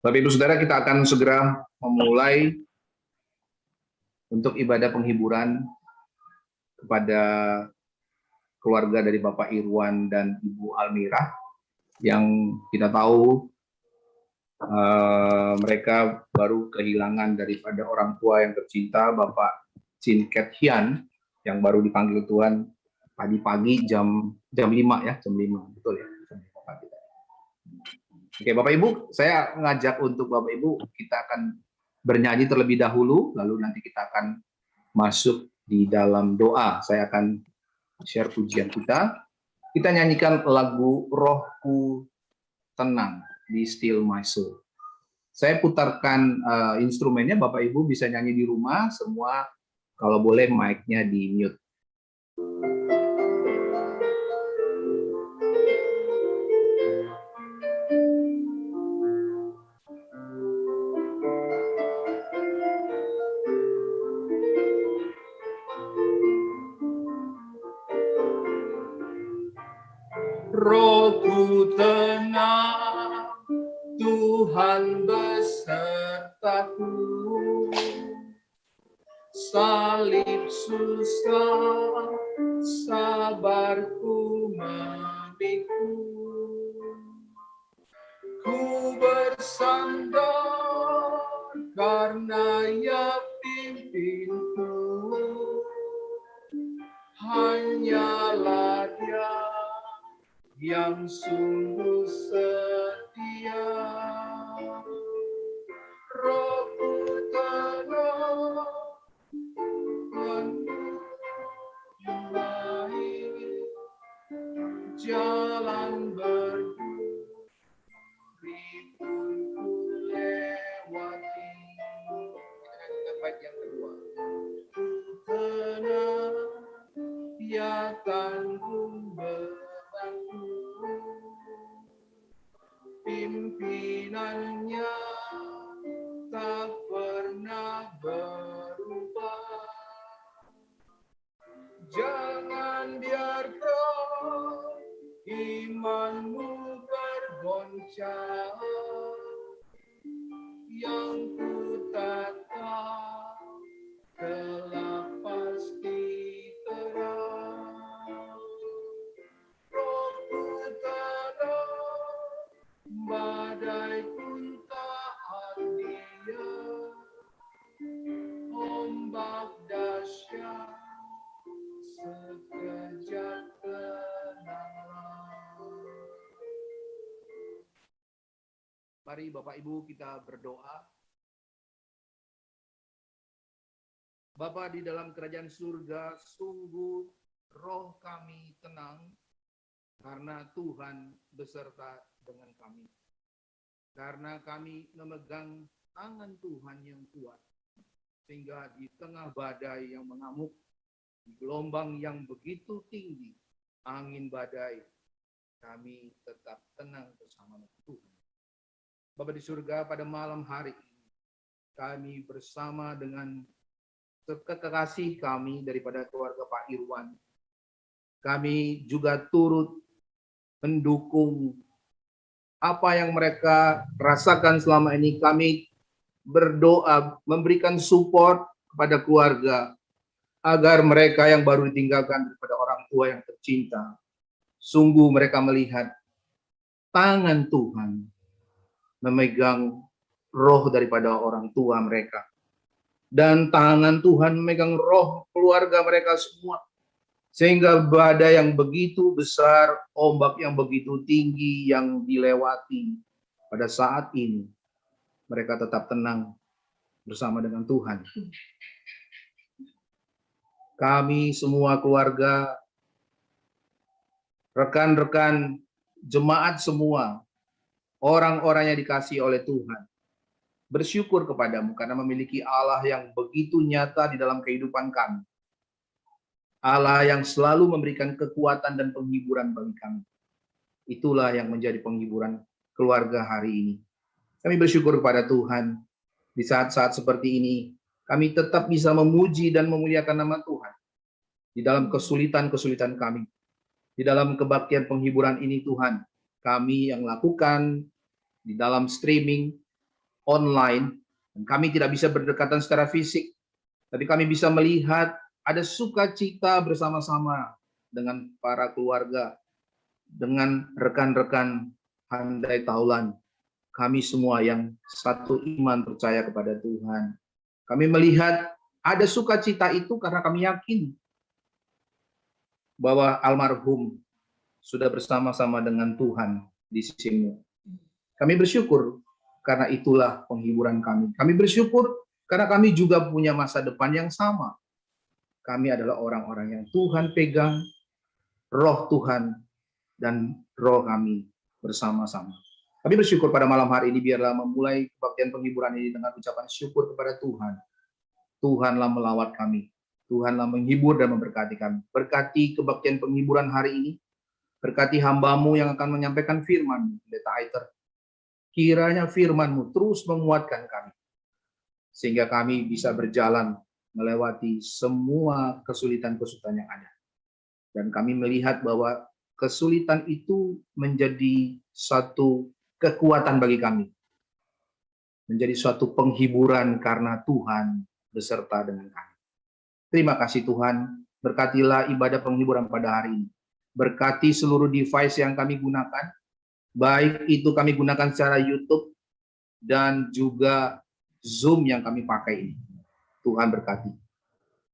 Bapak Ibu Saudara, kita akan segera memulai untuk ibadah penghiburan kepada keluarga dari Bapak Irwan dan Ibu Almira yang kita tahu mereka baru kehilangan daripada orang tua yang tercinta, Bapak Chin Ket Hian, yang baru dipanggil Tuhan pagi-pagi jam 5 ya, jam 5, betul ya, jam 5 pagi. Oke, Bapak Ibu, saya ngajak untuk Bapak Ibu, kita akan bernyanyi terlebih dahulu, lalu nanti kita akan masuk di dalam doa. Saya akan share pujian kita. Kita nyanyikan lagu Rohku Tenang, di Still My Soul. Saya putarkan instrumennya, Bapak Ibu bisa nyanyi di rumah, semua kalau boleh mic-nya di mute. Rohku tenang, Tuhan besertaku, salib susah, sabarku memikul, ku bersandar karena Ia pimpinku, hanyalah Dia yang sungguh setia. Rohku tenang, penuh baik, jalan berduri pun ku lewati. Kita baik yang kedua. Tenang, Ia tanggung bebanku, pimpinannya tak pernah berubah. Jangan biarkan imanmu bergoncang, yang ku tatap telah pasti terang. Rohku tenang, badai pun taat Dia, ombak dahsyat sekejap tenanglah. Mari Bapak Ibu kita berdoa. Bapa di dalam kerajaan surga, sungguh roh kami tenang karena Tuhan beserta dengan kami. Karena kami memegang tangan Tuhan yang kuat, sehingga di tengah badai yang mengamuk, di gelombang yang begitu tinggi, angin badai, kami tetap tenang bersama Tuhan. Bapa di surga, pada malam hari ini, kami bersama dengan kekasih kami daripada keluarga Pak Irwan, kami juga turut mendukung apa yang mereka rasakan selama ini. Kami berdoa, memberikan support kepada keluarga, agar mereka yang baru ditinggalkan daripada orang tua yang tercinta, sungguh mereka melihat tangan Tuhan memegang roh daripada orang tua mereka. Dan tangan Tuhan memegang roh keluarga mereka semua. Sehingga badai yang begitu besar, ombak yang begitu tinggi yang dilewati pada saat ini, mereka tetap tenang bersama dengan Tuhan. Kami semua keluarga, rekan-rekan jemaat semua, orang-orang yang dikasihi oleh Tuhan, bersyukur kepadamu karena memiliki Allah yang begitu nyata di dalam kehidupan kami. Allah yang selalu memberikan kekuatan dan penghiburan bagi kami. Itulah yang menjadi penghiburan keluarga hari ini. Kami bersyukur kepada Tuhan. Di saat-saat seperti ini, kami tetap bisa memuji dan memuliakan nama Tuhan. Di dalam kesulitan-kesulitan kami. Di dalam kebaktian penghiburan ini Tuhan, kami yang lakukan di dalam streaming, online, dan kami tidak bisa berdekatan secara fisik, tapi kami bisa melihat ada sukacita bersama-sama dengan para keluarga, dengan rekan-rekan handai taulan, kami semua yang satu iman percaya kepada Tuhan. Kami melihat ada sukacita itu karena kami yakin bahwa almarhum sudah bersama-sama dengan Tuhan di sisimu. Kami bersyukur karena itulah penghiburan kami. Kami bersyukur karena kami juga punya masa depan yang sama. Kami adalah orang-orang yang Tuhan pegang, roh Tuhan dan roh kami bersama-sama. Kami bersyukur pada malam hari ini, biarlah memulai kebaktian penghiburan ini dengan ucapan syukur kepada Tuhan. Tuhanlah melawat kami. Tuhanlah menghibur dan memberkati kami. Berkati kebaktian penghiburan hari ini. Berkati hamba-Mu yang akan menyampaikan firman-Mu, Pendeta Aiter. Kiranya firman-Mu terus menguatkan kami. Sehingga kami bisa berjalan melewati semua kesulitan-kesulitan yang ada. Dan kami melihat bahwa kesulitan itu menjadi satu kekuatan bagi kami. Menjadi suatu penghiburan karena Tuhan beserta dengan kami. Terima kasih Tuhan, berkatilah ibadah penghiburan pada hari ini. Berkati seluruh device yang kami gunakan, baik itu kami gunakan secara YouTube dan juga Zoom yang kami pakai ini. Tuhan berkati.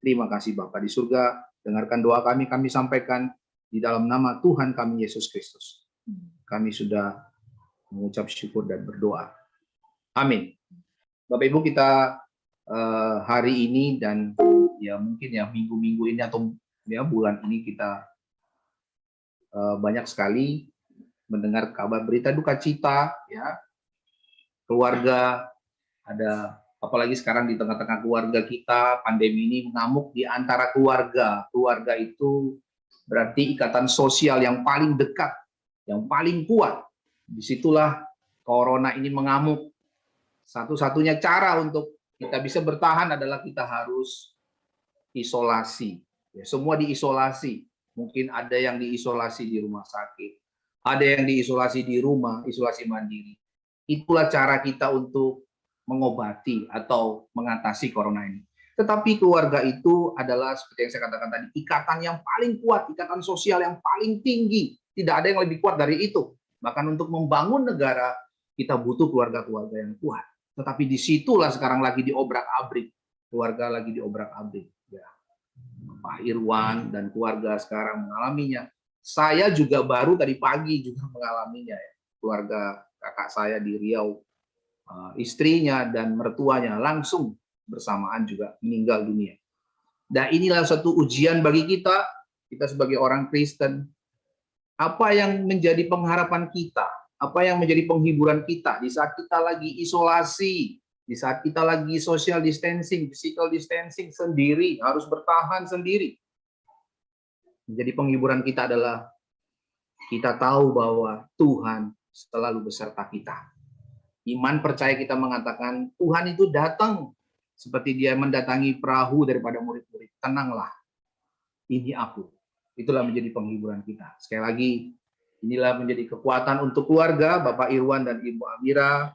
Terima kasih Bapa di surga, dengarkan doa kami sampaikan di dalam nama Tuhan kami Yesus Kristus. Kami sudah mengucap syukur dan berdoa. Amin. Bapak Ibu, kita hari ini dan ya mungkin ya minggu-minggu ini atau ya bulan ini kita banyak sekali mendengar kabar berita duka cita, ya, keluarga, ada apalagi sekarang di tengah-tengah keluarga kita, pandemi ini mengamuk di antara keluarga. Keluarga itu berarti ikatan sosial yang paling dekat, yang paling kuat. Disitulah corona ini mengamuk. Satu-satunya cara untuk kita bisa bertahan adalah kita harus isolasi. Ya, semua diisolasi. Mungkin ada yang diisolasi di rumah sakit, ada yang diisolasi di rumah, isolasi mandiri. Itulah cara kita untuk mengobati atau mengatasi corona ini. Tetapi keluarga itu adalah seperti yang saya katakan tadi, ikatan yang paling kuat, ikatan sosial yang paling tinggi. Tidak ada yang lebih kuat dari itu. Bahkan untuk membangun negara, kita butuh keluarga-keluarga yang kuat. Tetapi disitulah sekarang lagi diobrak-abrik. Keluarga lagi diobrak-abrik. Ya. Pak Irwan dan keluarga sekarang mengalaminya. Saya juga baru tadi pagi juga mengalaminya. Ya. Keluarga kakak saya di Riau, istrinya dan mertuanya langsung bersamaan juga meninggal dunia. Dan inilah satu ujian bagi kita sebagai orang Kristen. Apa yang menjadi pengharapan kita? Apa yang menjadi penghiburan kita di saat kita lagi isolasi, di saat kita lagi social distancing, physical distancing sendiri, harus bertahan sendiri. Menjadi penghiburan kita adalah kita tahu bahwa Tuhan selalu beserta kita. Iman percaya kita mengatakan Tuhan itu datang seperti dia mendatangi perahu daripada murid-murid. Tenanglah, ini aku. Itulah menjadi penghiburan kita. Sekali lagi, inilah menjadi kekuatan untuk keluarga, Bapak Irwan dan Ibu Amira,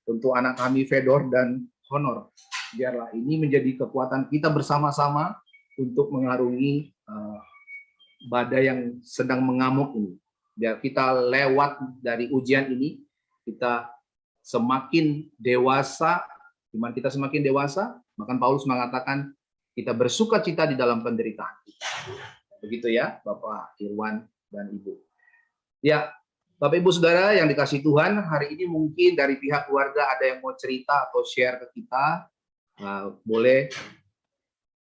untuk anak kami Fedor dan Honor. Biarlah ini menjadi kekuatan kita bersama-sama untuk mengarungi badai yang sedang mengamuk ini. Biar kita lewat dari ujian ini, kita semakin dewasa, iman kita semakin dewasa, bahkan Paulus mengatakan kita bersuka cita di dalam penderitaan. Begitu ya, Bapak Irwan dan Ibu. Ya, Bapak Ibu Saudara yang dikasihi Tuhan, hari ini mungkin dari pihak keluarga ada yang mau cerita atau share ke kita. Boleh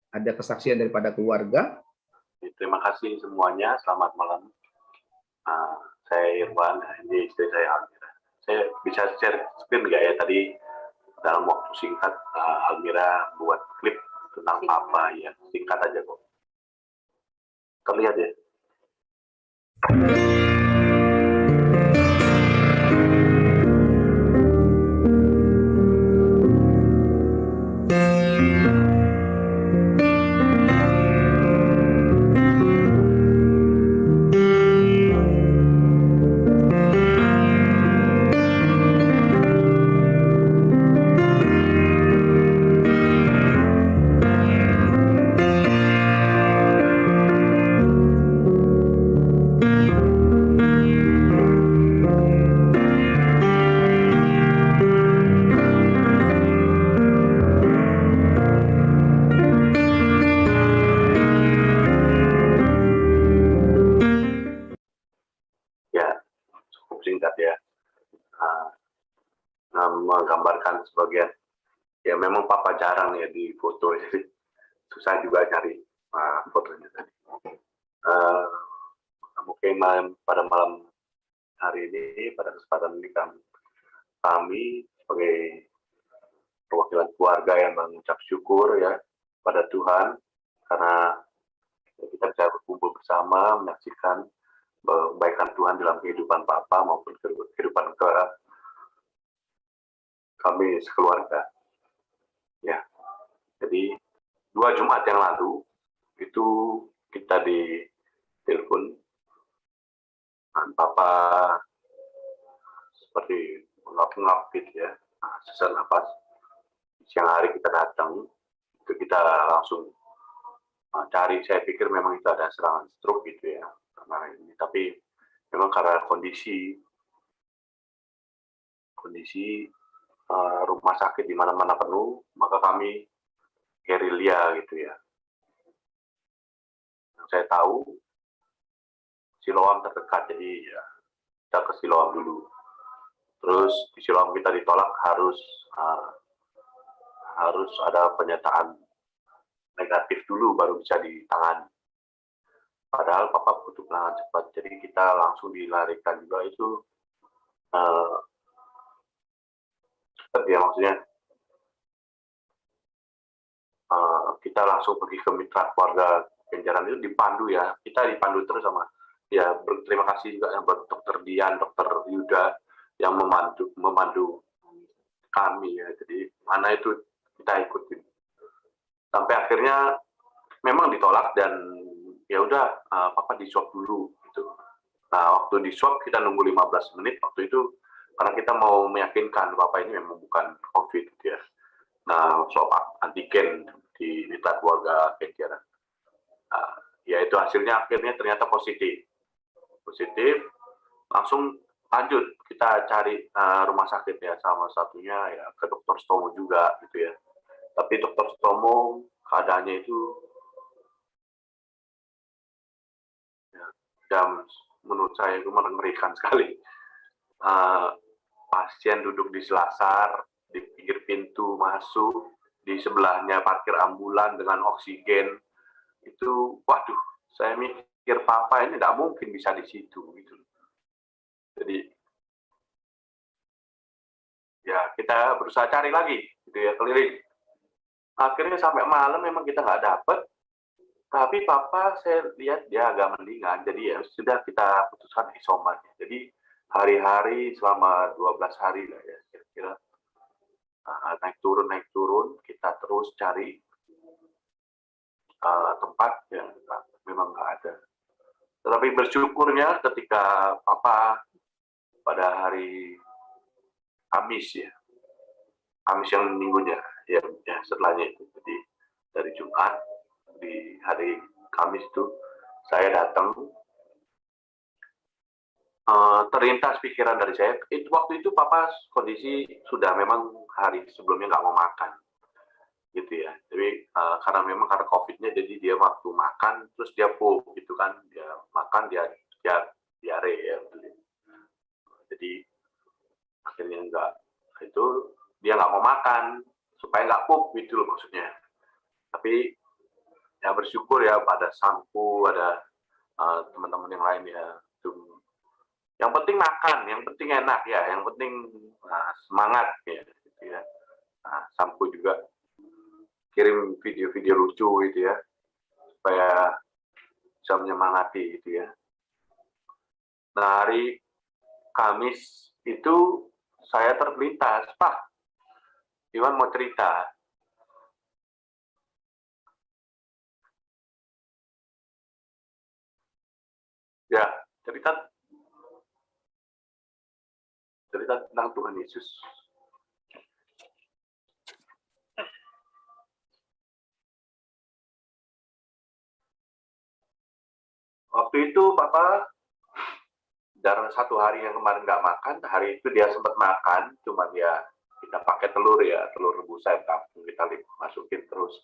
ada kesaksian daripada keluarga. Terima kasih semuanya, selamat malam. Saya Irwan, ini istri saya Almira. Saya bisa share screen nggak ya tadi dalam waktu singkat Almira buat klip tentang apa ya, singkat aja kok. Terlihat ya. menggambarkan sebagian. Ya memang papa jarang ya di foto, jadi susah juga cari fotonya tadi. Mungkin pada malam hari ini, pada kesempatan ini kami sebagai perwakilan keluarga yang mengucap syukur ya pada Tuhan karena kita bisa berkumpul bersama menyaksikan kebaikan Tuhan dalam kehidupan Papa maupun kehidupan kami sekeluarga. Ya, jadi 2 Jumat yang lalu itu kita ditelepon dan Papa seperti mengap-ngap gitu ya, sesak napas. Siang hari kita datang, itu kita langsung cari. Saya pikir memang itu ada serangan stroke gitu ya, karena ini. Tapi memang karena kondisi rumah sakit di mana-mana penuh, maka kami gerilya gitu ya. Yang saya tahu Siloam terdekat, jadi ya kita ke Siloam dulu. Terus di Siloam kita ditolak harus ada pernyataan negatif dulu baru bisa ditangani. Padahal Papa butuh penanganan cepat, jadi kita langsung dilarikan juga itu cepat ya, maksudnya kita langsung pergi ke mitra keluarga Kenjeran itu dipandu ya, kita dipandu terus sama ya. Berterima kasih juga yang Dokter Dian, Dokter Yuda yang memandu kami ya, jadi mana itu kita ikutin sampai akhirnya memang ditolak dan ya udah Papa di swab dulu gitu. Nah waktu di swab kita nunggu 15 menit waktu itu karena kita mau meyakinkan Papa ini memang bukan COVID gitu ya. Nah swab antigen di mitra keluarga Kenjeran. Ya itu hasilnya akhirnya ternyata positif, langsung lanjut kita cari rumah sakit ya, sama satunya ya ke Dr. Stomo juga gitu ya. Tapi Dr. Stomo keadaannya itu ya, menurut saya itu mengerikan sekali. Pasien duduk di selasar, di pinggir pintu masuk, di sebelahnya parkir ambulan dengan oksigen. Itu, waduh, saya mikir Papa ini tidak mungkin bisa di situ gitu. Jadi ya kita berusaha cari lagi gitu ya, keliling. Akhirnya sampai malam memang kita nggak dapet, tapi Papa saya lihat dia agak mendingan, jadi ya sudah kita putuskan isoman. Jadi hari-hari selama 12 hari lah ya kira-kira, naik turun kita terus cari tempat yang memang nggak ada. Tetapi bersyukurnya ketika Papa pada hari Kamis ya, Kamis yang minggunya ya setelahnya itu, jadi dari Jumat di hari Kamis itu saya datang, terlintas pikiran dari saya waktu itu Papa kondisi sudah memang hari sebelumnya nggak mau makan gitu ya. Jadi karena memang karena COVID-nya, jadi dia waktu makan terus dia pup gitu kan, dia makan dia diare ya. Jadi akhirnya itu dia nggak mau makan supaya nggak pup gitu loh maksudnya. Tapi ya bersyukur ya pada Sampu, ada teman-teman yang lain ya. Yang penting makan, yang penting enak ya, yang penting semangat ya gitu ya. Sampu juga kirim video-video lucu gitu ya, supaya bisa menyemangati gitu ya. Nah hari Kamis itu saya terlintas, Pak, Iwan mau cerita. Ya, cerita tentang Tuhan Yesus. Waktu itu Papa dalam 1 hari yang kemarin nggak makan, hari itu dia sempat makan, cuma dia kita pakai telur ya, telur rebus sayap kampung, kita masukin terus.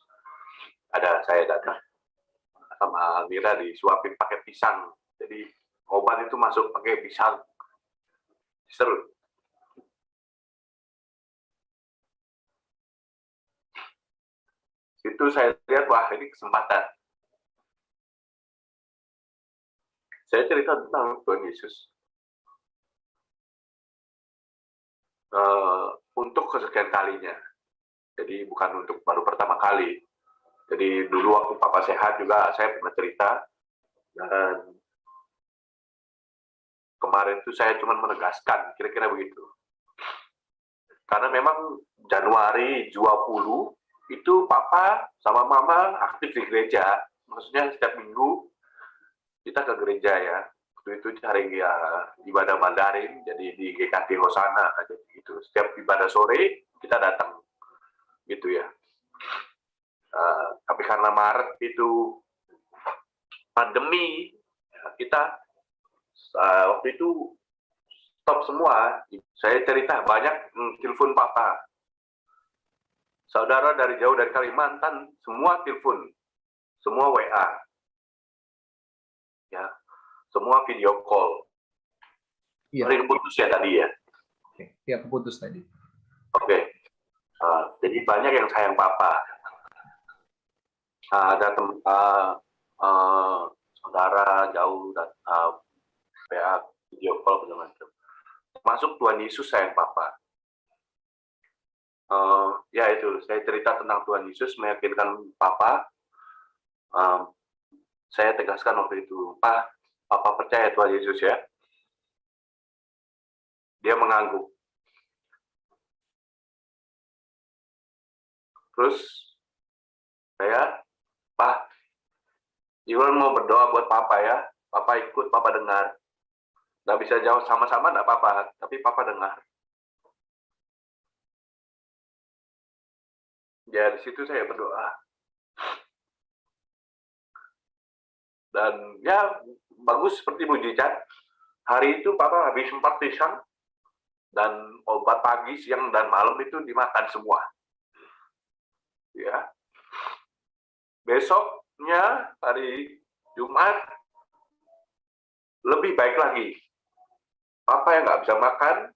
Saya datang sama Mira disuapin pakai pisang, jadi obat itu masuk pakai pisang, seru. situ saya lihat, wah ini kesempatan. Saya cerita tentang Tuhan Yesus. Untuk kesekian kalinya. Jadi bukan untuk baru pertama kali. Jadi dulu waktu Papa sehat juga saya pernah cerita. Dan kemarin itu saya cuma menegaskan, kira-kira begitu. Karena memang Januari 20 itu Papa sama Mama aktif di gereja. Maksudnya setiap minggu kita ke gereja ya. Waktu itu cari ya, ibadah Mandarin, jadi di GKT Hosana aja gitu. Setiap ibadah sore kita datang gitu ya. Tapi karena Maret itu pandemi, ya, kita waktu itu stop semua. Saya cerita banyak telepon Papa. Saudara dari jauh dari Kalimantan, semua telepon, semua WA, ya, semua video call. Iya. Hari putus ya tadi ya. Oke, ya keputus tadi. Oke. Jadi banyak yang sayang Papa. Ada saudara jauh dan WA video call segala macam. Masuk Tuhan Yesus sayang Papa. Ya itu, saya cerita tentang Tuhan Yesus meyakinkan Papa. Saya tegaskan waktu itu, Pak, Papa percaya Tuhan Yesus ya. Dia mengangguk. Terus saya, Pak, Iwan mau berdoa buat Papa ya. Papa ikut, Papa dengar. Nggak bisa jawab sama-sama, nggak apa-apa, tapi Papa dengar. Ya, di situ saya berdoa. Dan ya, bagus seperti mujizat. Hari itu Papa habis 4 pisang, dan obat pagi, siang, dan malam itu dimakan semua. Ya. Besoknya, hari Jumat, lebih baik lagi. Papa yang nggak bisa makan,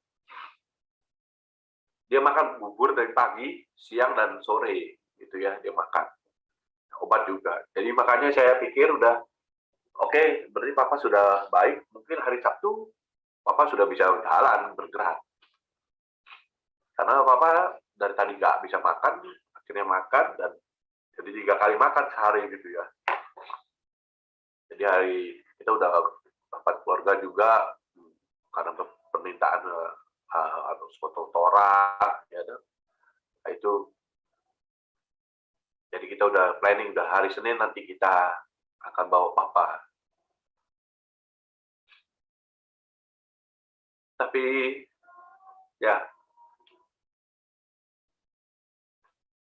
dia makan bubur dari pagi, siang, dan sore. Gitu ya, dia makan. Obat juga. Jadi makanya saya pikir udah, oke, berarti Papa sudah baik. Mungkin hari Sabtu, Papa sudah bisa jalan, bergerak. Karena Papa dari tadi nggak bisa makan, akhirnya makan, dan jadi 3 kali makan sehari gitu ya. Jadi hari kita udah dapat keluarga juga, karena permintaan atau foto Torah, ya, nah, itu. Jadi kita udah planning, udah hari Senin nanti kita akan bawa Papa. Tapi ya,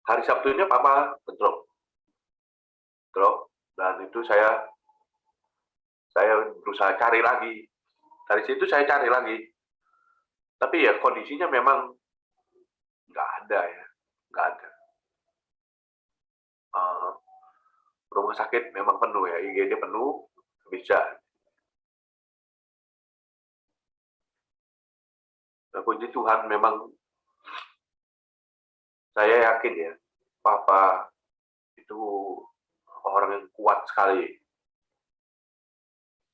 hari Sabtunya Papa drop, dan itu saya berusaha cari lagi. Dari situ saya cari lagi. Tapi ya kondisinya memang nggak ada ya, nggak ada. Rumah sakit memang penuh ya, IGD penuh, bisa. Nah, puji Tuhan memang saya yakin ya, Papa itu orang yang kuat sekali.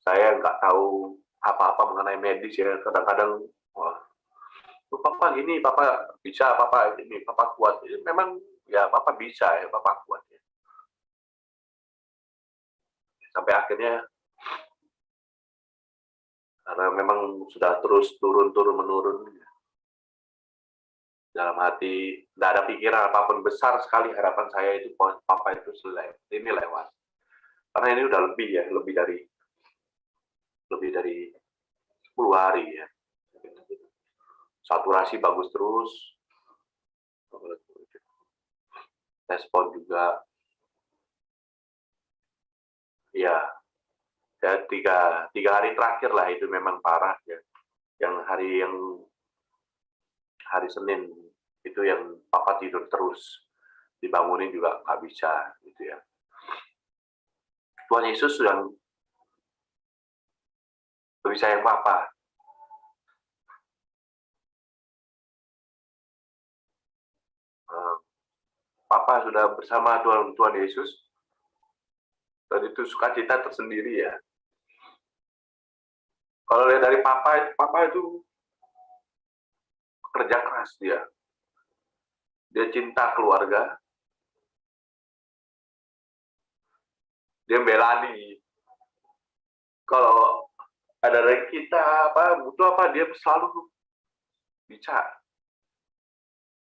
Saya nggak tahu apa-apa mengenai medis ya, kadang-kadang, wah, Papa gini, Papa bisa, Papa ini, Papa kuat. Jadi memang ya Papa bisa ya, Papa kuat ya. Sampai akhirnya, karena memang sudah terus menurun. Dalam hati, tidak ada pikiran apapun, besar sekali harapan saya itu, Papa itu ini lewat. Karena ini udah lebih dari 10 hari ya. Saturasi bagus terus, respon juga, ya tiga hari terakhir lah itu memang parah ya. Yang hari Senin itu yang Papa tidur terus, dibangunin juga nggak bisa gitu ya. Tuhan Yesus sudah lebih sayang Papa. Papa sudah bersama Tuhan Yesus, dan itu sukacita tersendiri ya. Kalau lihat dari Papa itu kerja keras dia. Dia cinta keluarga, dia belani. Kalau ada dari kita butuh apa, dia selalu bisa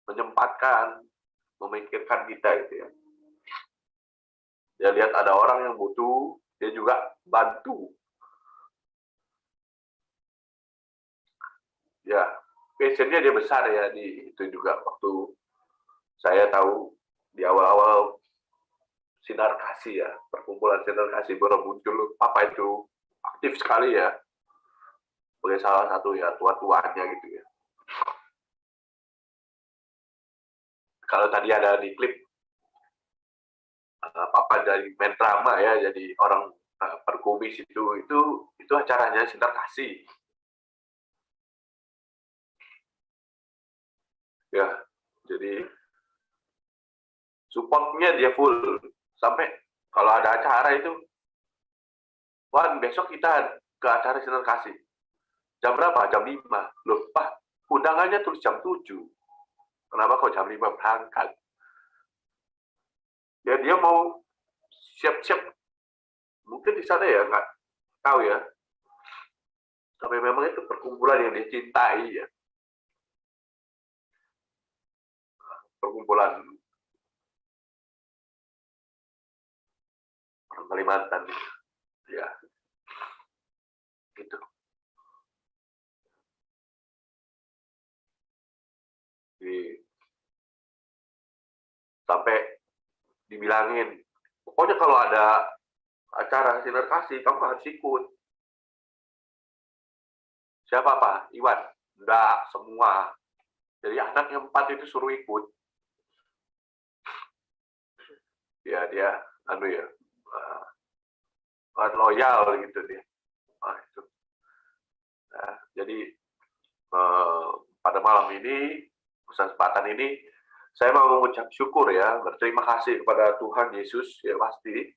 menyempatkan, memikirkan kita gitu ya. Dia lihat ada orang yang butuh, dia juga bantu. Ya, passionnya dia besar ya di itu juga. Waktu saya tahu di awal-awal sinar kasih ya, perkumpulan sinar kasih baru muncul, Papa itu aktif sekali ya, sebagai salah satu ya tua-tuanya gitu ya. Kalau tadi ada di klip Papa dari main drama ya, jadi orang perkumis itu acaranya sinar kasih. Ya, jadi supportnya dia full sampai kalau ada acara itu, Wan besok kita ke acara sinar kasih. Jam berapa? Jam 5. Loh, Pak, undangannya tulis jam 7. Kenapa kok jam 5 berangkat? Ya dia mau siap-siap. Mungkin di sana ya, nggak tahu ya. Tapi memang itu perkumpulan yang dia cintai ya. Perkumpulan orang Kalimantan. Ya, gitu. Jadi, sampai dibilangin, pokoknya kalau ada acara sinar kasih, kamu harus ikut. Siapa Pak? Iwan? Enggak, semua. Jadi anak yang 4 itu suruh ikut. Ya dia, ya, loyal gitu dia. Nah, itu. Nah, jadi pada malam ini, kesempatan ini, saya mau mengucap syukur ya, berterima kasih kepada Tuhan Yesus ya pasti,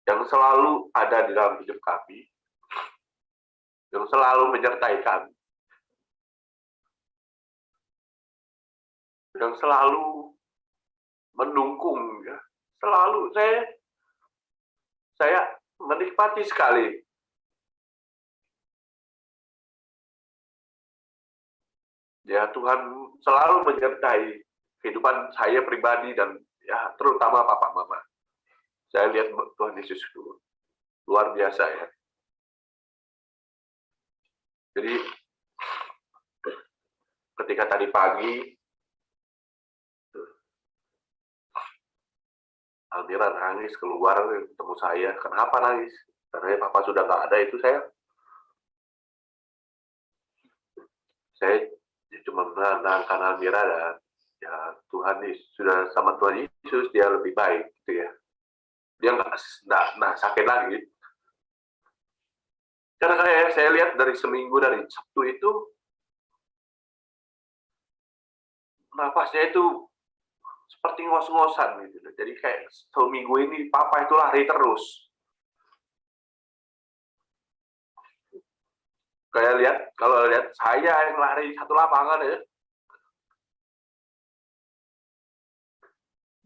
yang selalu ada di dalam hidup kami, yang selalu menyertai kami, yang selalu mendukung ya, selalu saya menikmati sekali ya, Tuhan selalu menyertai kehidupan saya pribadi dan ya terutama papa mama. Saya lihat Tuhan Yesus itu luar biasa ya. Jadi ketika tadi pagi Almira nangis keluar ketemu saya. Kenapa nangis? Karena papa sudah nggak ada, itu saya cuma menenangkan Almira dan ya Tuhan sudah sama Tuhan Yesus, dia lebih baik gitu ya. Dia nggak sakit lagi. Karena saya lihat dari seminggu dari Sabtu itu napasnya itu seperti ngos-ngosan gitu. Jadi kayak seminggu ini papa itu lari terus. Kayak kalau lihat saya yang lari satu lapangan ya,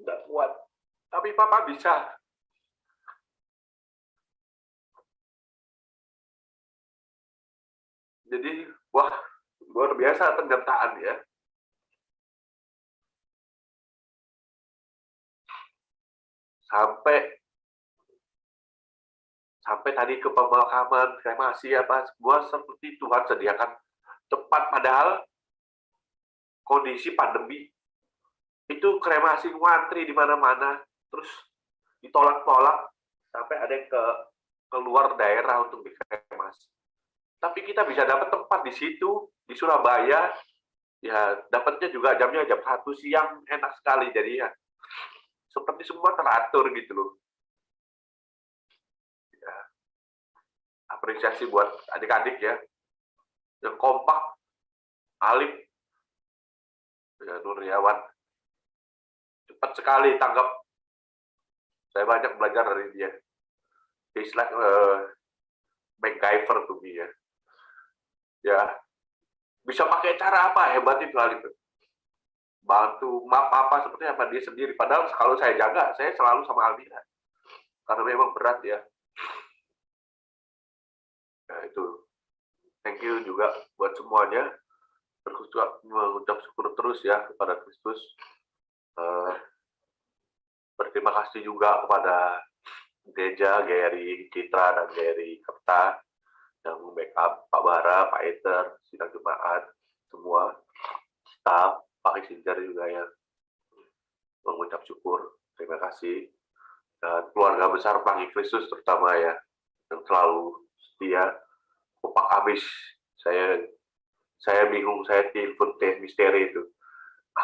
nggak kuat. Tapi papa bisa. Jadi, wah, luar biasa penyertaan ya. Sampai tadi ke pemakaman, kremasi apa, semua seperti Tuhan sediakan tepat, padahal kondisi pandemi itu kremasi ngantri di mana-mana, terus ditolak-tolak sampai ada yang keluar daerah untuk dikremasi. Tapi kita bisa dapat tempat di situ, di Surabaya, ya dapatnya juga jamnya jam 1 siang, enak sekali. Jadi ya, seperti semua teratur gitu loh. Ya, apresiasi buat adik-adik ya, yang kompak, Alif, ya, Nuryawan, cepat sekali tanggap. Saya banyak belajar dari dia. He's like MacGyver to me ya. Ya, bisa pakai cara apa hebat itu hal itu. Bantu map apa seperti apa dia sendiri. Padahal kalau saya jaga, saya selalu sama Almira. Karena memang berat ya. Ya itu. Thank you juga buat semuanya. Mengucap syukur terus ya kepada Kristus. Berterima kasih juga kepada Gereja, Gary Citra, dan Gary Kerta yang membackup Pak Bara, Pak Eter, sidang jemaat, semua staf, Pak Kissinger juga yang mengucap syukur. Terima kasih. Dan keluarga besar Pelangi Kristus terutama ya, yang selalu setia, kompak habis. Saya bingung, saya telepon teh misteri itu.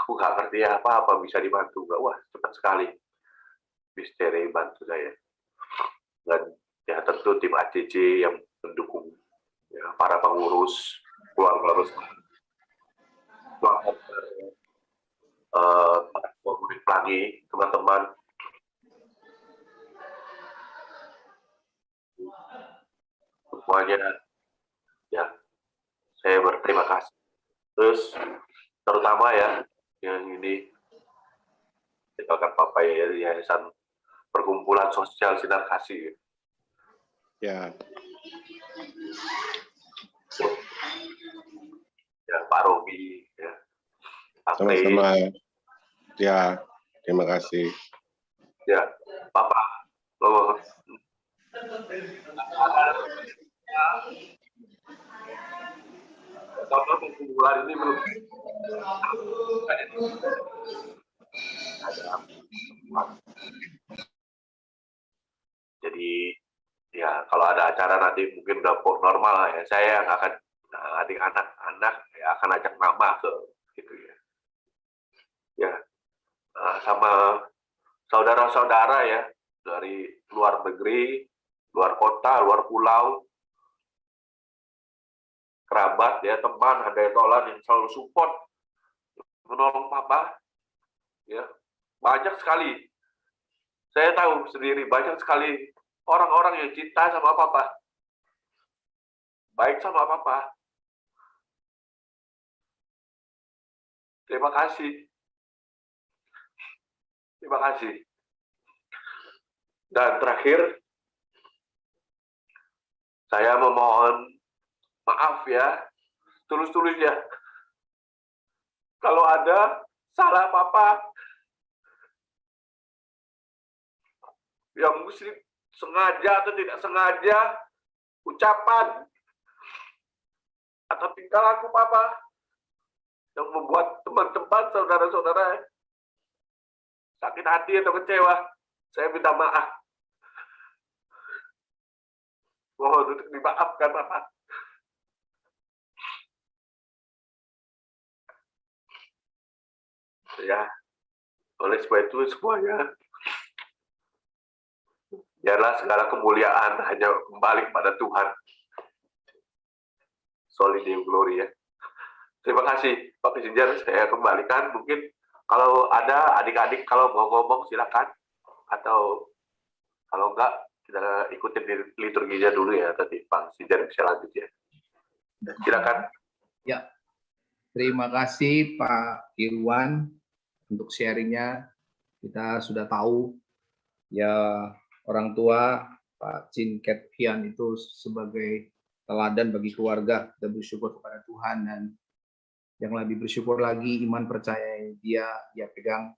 Aku nggak ngerti apa-apa bisa dibantu nggak? Wah, cepat sekali. Misteri bantu saya. Dan ya tentu tim ACC yang mendukung ya, para pengurus, keluarga besar, keluarga pemudik Pelangi, teman-teman. Semuanya ya saya berterima kasih. Terus terutama ya yang ini kita akan Papa ya Yayasan Perkumpulan Sosial Sinar Kasih. Ya. Ya Pak Robi ya. Sama-sama. Ya, terima kasih. Ya, Papa. Loh. Kalau perkumpulan ini belum jadi ya kalau ada acara nanti mungkin udah normal lah ya. Saya yang akan adik-anak ya akan ajak mama ke gitu ya. Ya sama saudara-saudara ya dari luar negeri, luar kota, luar pulau, kerabat ya, teman, ada yang tolak yang selalu support menolong Papa ya. Banyak sekali. Saya tahu sendiri banyak sekali orang-orang yang cinta sama Papa. Baik sama Papa. Terima kasih. Terima kasih. Dan terakhir, saya memohon maaf ya, tulus-tulusnya. Kalau ada salah Papa, yang mesti sengaja atau tidak sengaja, ucapan, atau tingkah laku Papa, yang membuat teman-teman, saudara-saudara sakit hati atau kecewa, saya minta maaf. Mohon untuk dimaafkan, Papa. Ya, oleh sebab itu semuanya, biarlah segala kemuliaan hanya kembali kepada Tuhan. Soli Deo Gloria. Terima kasih, Pak Kissinger. Saya kembalikan. Mungkin kalau ada adik-adik kalau mau ngomong silakan. Atau kalau enggak, kita ikutin liturginya dulu ya. Tadi Pak Kissinger bisa lanjut ya. Silakan. Ya, terima kasih Pak Irwan untuk sharingnya. Kita sudah tahu ya orang tua Pak Chin Ket Hian itu sebagai teladan bagi keluarga. Kita bersyukur kepada Tuhan, dan yang lebih bersyukur lagi iman percaya yang dia pegang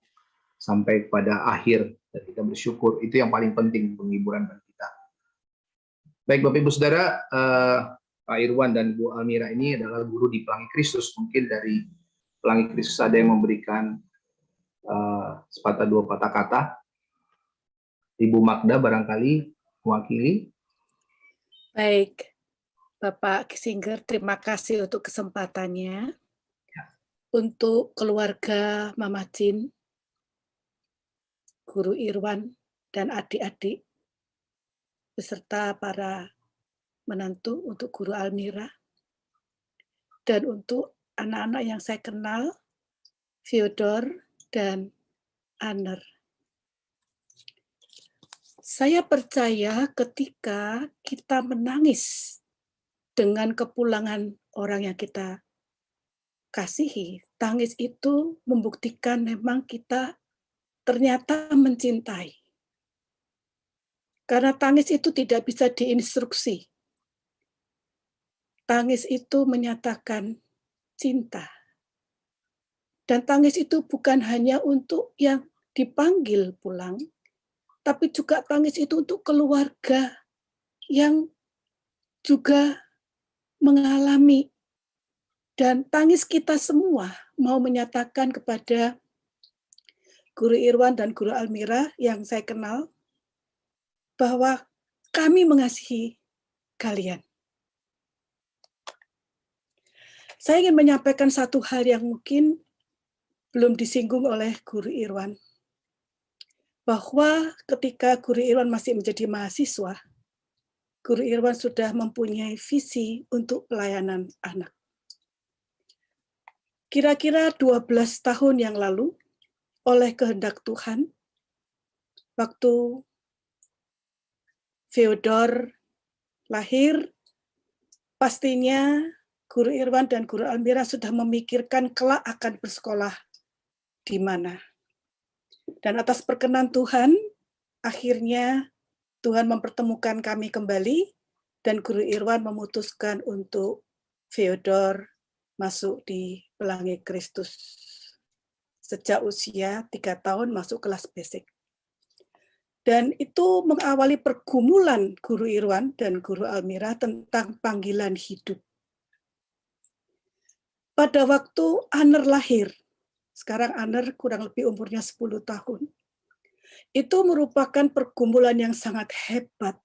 sampai pada akhir, dan kita bersyukur itu yang paling penting, penghiburan bagi kita. Baik Bapak Ibu Saudara, Pak Irwan dan Bu Almira ini adalah guru di Pelangi Kristus. Mungkin dari Pelangi Kristus ada yang memberikan sepatah dua patah kata. Ibu Magda barangkali mewakili. Baik, Bapak Kissinger, terima kasih untuk kesempatannya. Untuk keluarga Mama Chin, Guru Irwan, dan adik-adik, beserta para menantu, untuk Guru Almira, dan untuk anak-anak yang saya kenal, Fyodor dan Aner. Saya percaya ketika kita menangis dengan kepulangan orang yang kita kasihi, tangis itu membuktikan memang kita ternyata mencintai. Karena tangis itu tidak bisa diinstruksi. Tangis itu menyatakan cinta. Dan tangis itu bukan hanya untuk yang dipanggil pulang, tapi juga tangis itu untuk keluarga yang juga mengalami. Dan tangis kita semua mau menyatakan kepada Guru Irwan dan Guru Almira yang saya kenal, bahwa kami mengasihi kalian. Saya ingin menyampaikan satu hal yang mungkin belum disinggung oleh Guru Irwan. Bahwa ketika Guru Irwan masih menjadi mahasiswa, Guru Irwan sudah mempunyai visi untuk pelayanan anak. Kira-kira 12 tahun yang lalu, oleh kehendak Tuhan, waktu Theodor lahir, pastinya Guru Irwan dan Guru Almira sudah memikirkan kelak akan bersekolah di mana. Dan atas perkenan Tuhan, akhirnya Tuhan mempertemukan kami kembali, dan Guru Irwan memutuskan untuk Theodor masuk di Pelangi Kristus. Sejak usia 3 tahun masuk kelas basic. Dan itu mengawali pergumulan Guru Irwan dan Guru Almira tentang panggilan hidup. Pada waktu Aner lahir, sekarang Aner kurang lebih umurnya 10 tahun. Itu merupakan pergumulan yang sangat hebat.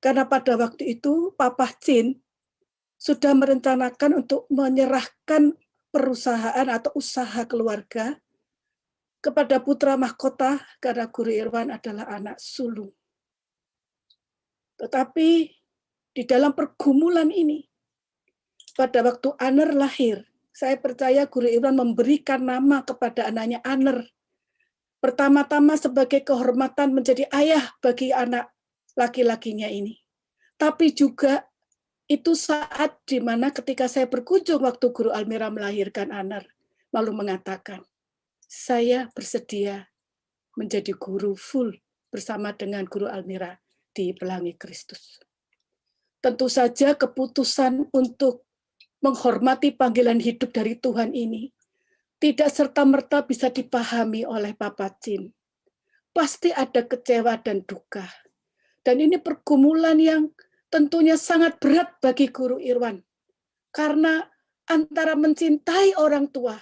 Karena pada waktu itu Papa Chin sudah merencanakan untuk menyerahkan perusahaan atau usaha keluarga kepada putra mahkota karena Guru Irwan adalah anak sulung. Tetapi di dalam pergumulan ini, pada waktu Aner lahir, saya percaya Guru Irwan memberikan nama kepada anaknya Aner. Pertama-tama sebagai kehormatan menjadi ayah bagi anak laki-lakinya ini. Tapi juga itu saat di mana ketika saya berkunjung waktu Guru Almira melahirkan Aner, lalu mengatakan, saya bersedia menjadi guru full bersama dengan Guru Almira di Pelangi Kristus. Tentu saja keputusan untuk menghormati panggilan hidup dari Tuhan ini tidak serta-merta bisa dipahami oleh Papa Chin. Pasti ada kecewa dan duka. Dan ini pergumulan yang tentunya sangat berat bagi Guru Irwan. Karena antara mencintai orang tua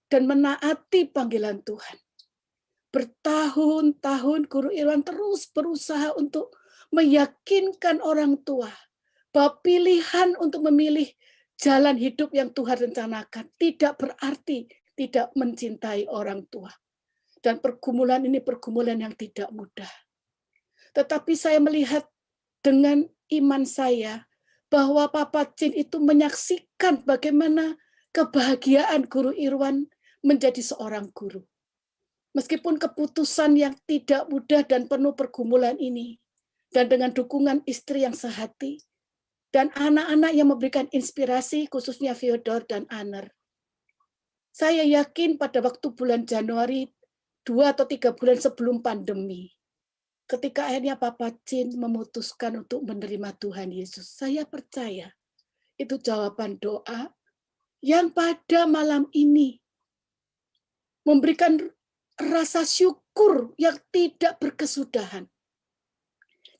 dan menaati panggilan Tuhan. Bertahun-tahun Guru Irwan terus berusaha untuk meyakinkan orang tua bahwa pilihan untuk memilih jalan hidup yang Tuhan rencanakan tidak berarti tidak mencintai orang tua. Dan pergumulan ini pergumulan yang tidak mudah. Tetapi saya melihat dengan iman saya bahwa Papa Chin itu menyaksikan bagaimana kebahagiaan Guru Irwan menjadi seorang guru. Meskipun keputusan yang tidak mudah dan penuh pergumulan ini, dan dengan dukungan istri yang sehati, dan anak-anak yang memberikan inspirasi, khususnya Theodor dan Aner. Saya yakin pada waktu bulan Januari, 2 atau 3 bulan sebelum pandemi, ketika akhirnya Papa Chin memutuskan untuk menerima Tuhan Yesus, saya percaya itu jawaban doa yang pada malam ini memberikan rasa syukur yang tidak berkesudahan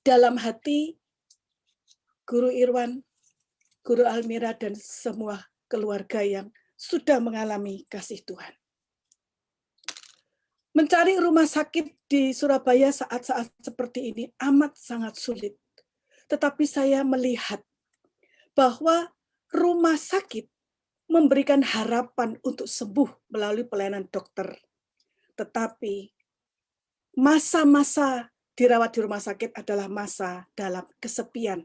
dalam hati Guru Irwan, Guru Almira, dan semua keluarga yang sudah mengalami kasih Tuhan. Mencari rumah sakit di Surabaya saat-saat seperti ini amat sangat sulit. Tetapi saya melihat bahwa rumah sakit memberikan harapan untuk sembuh melalui pelayanan dokter. Tetapi masa-masa dirawat di rumah sakit adalah masa dalam kesepian.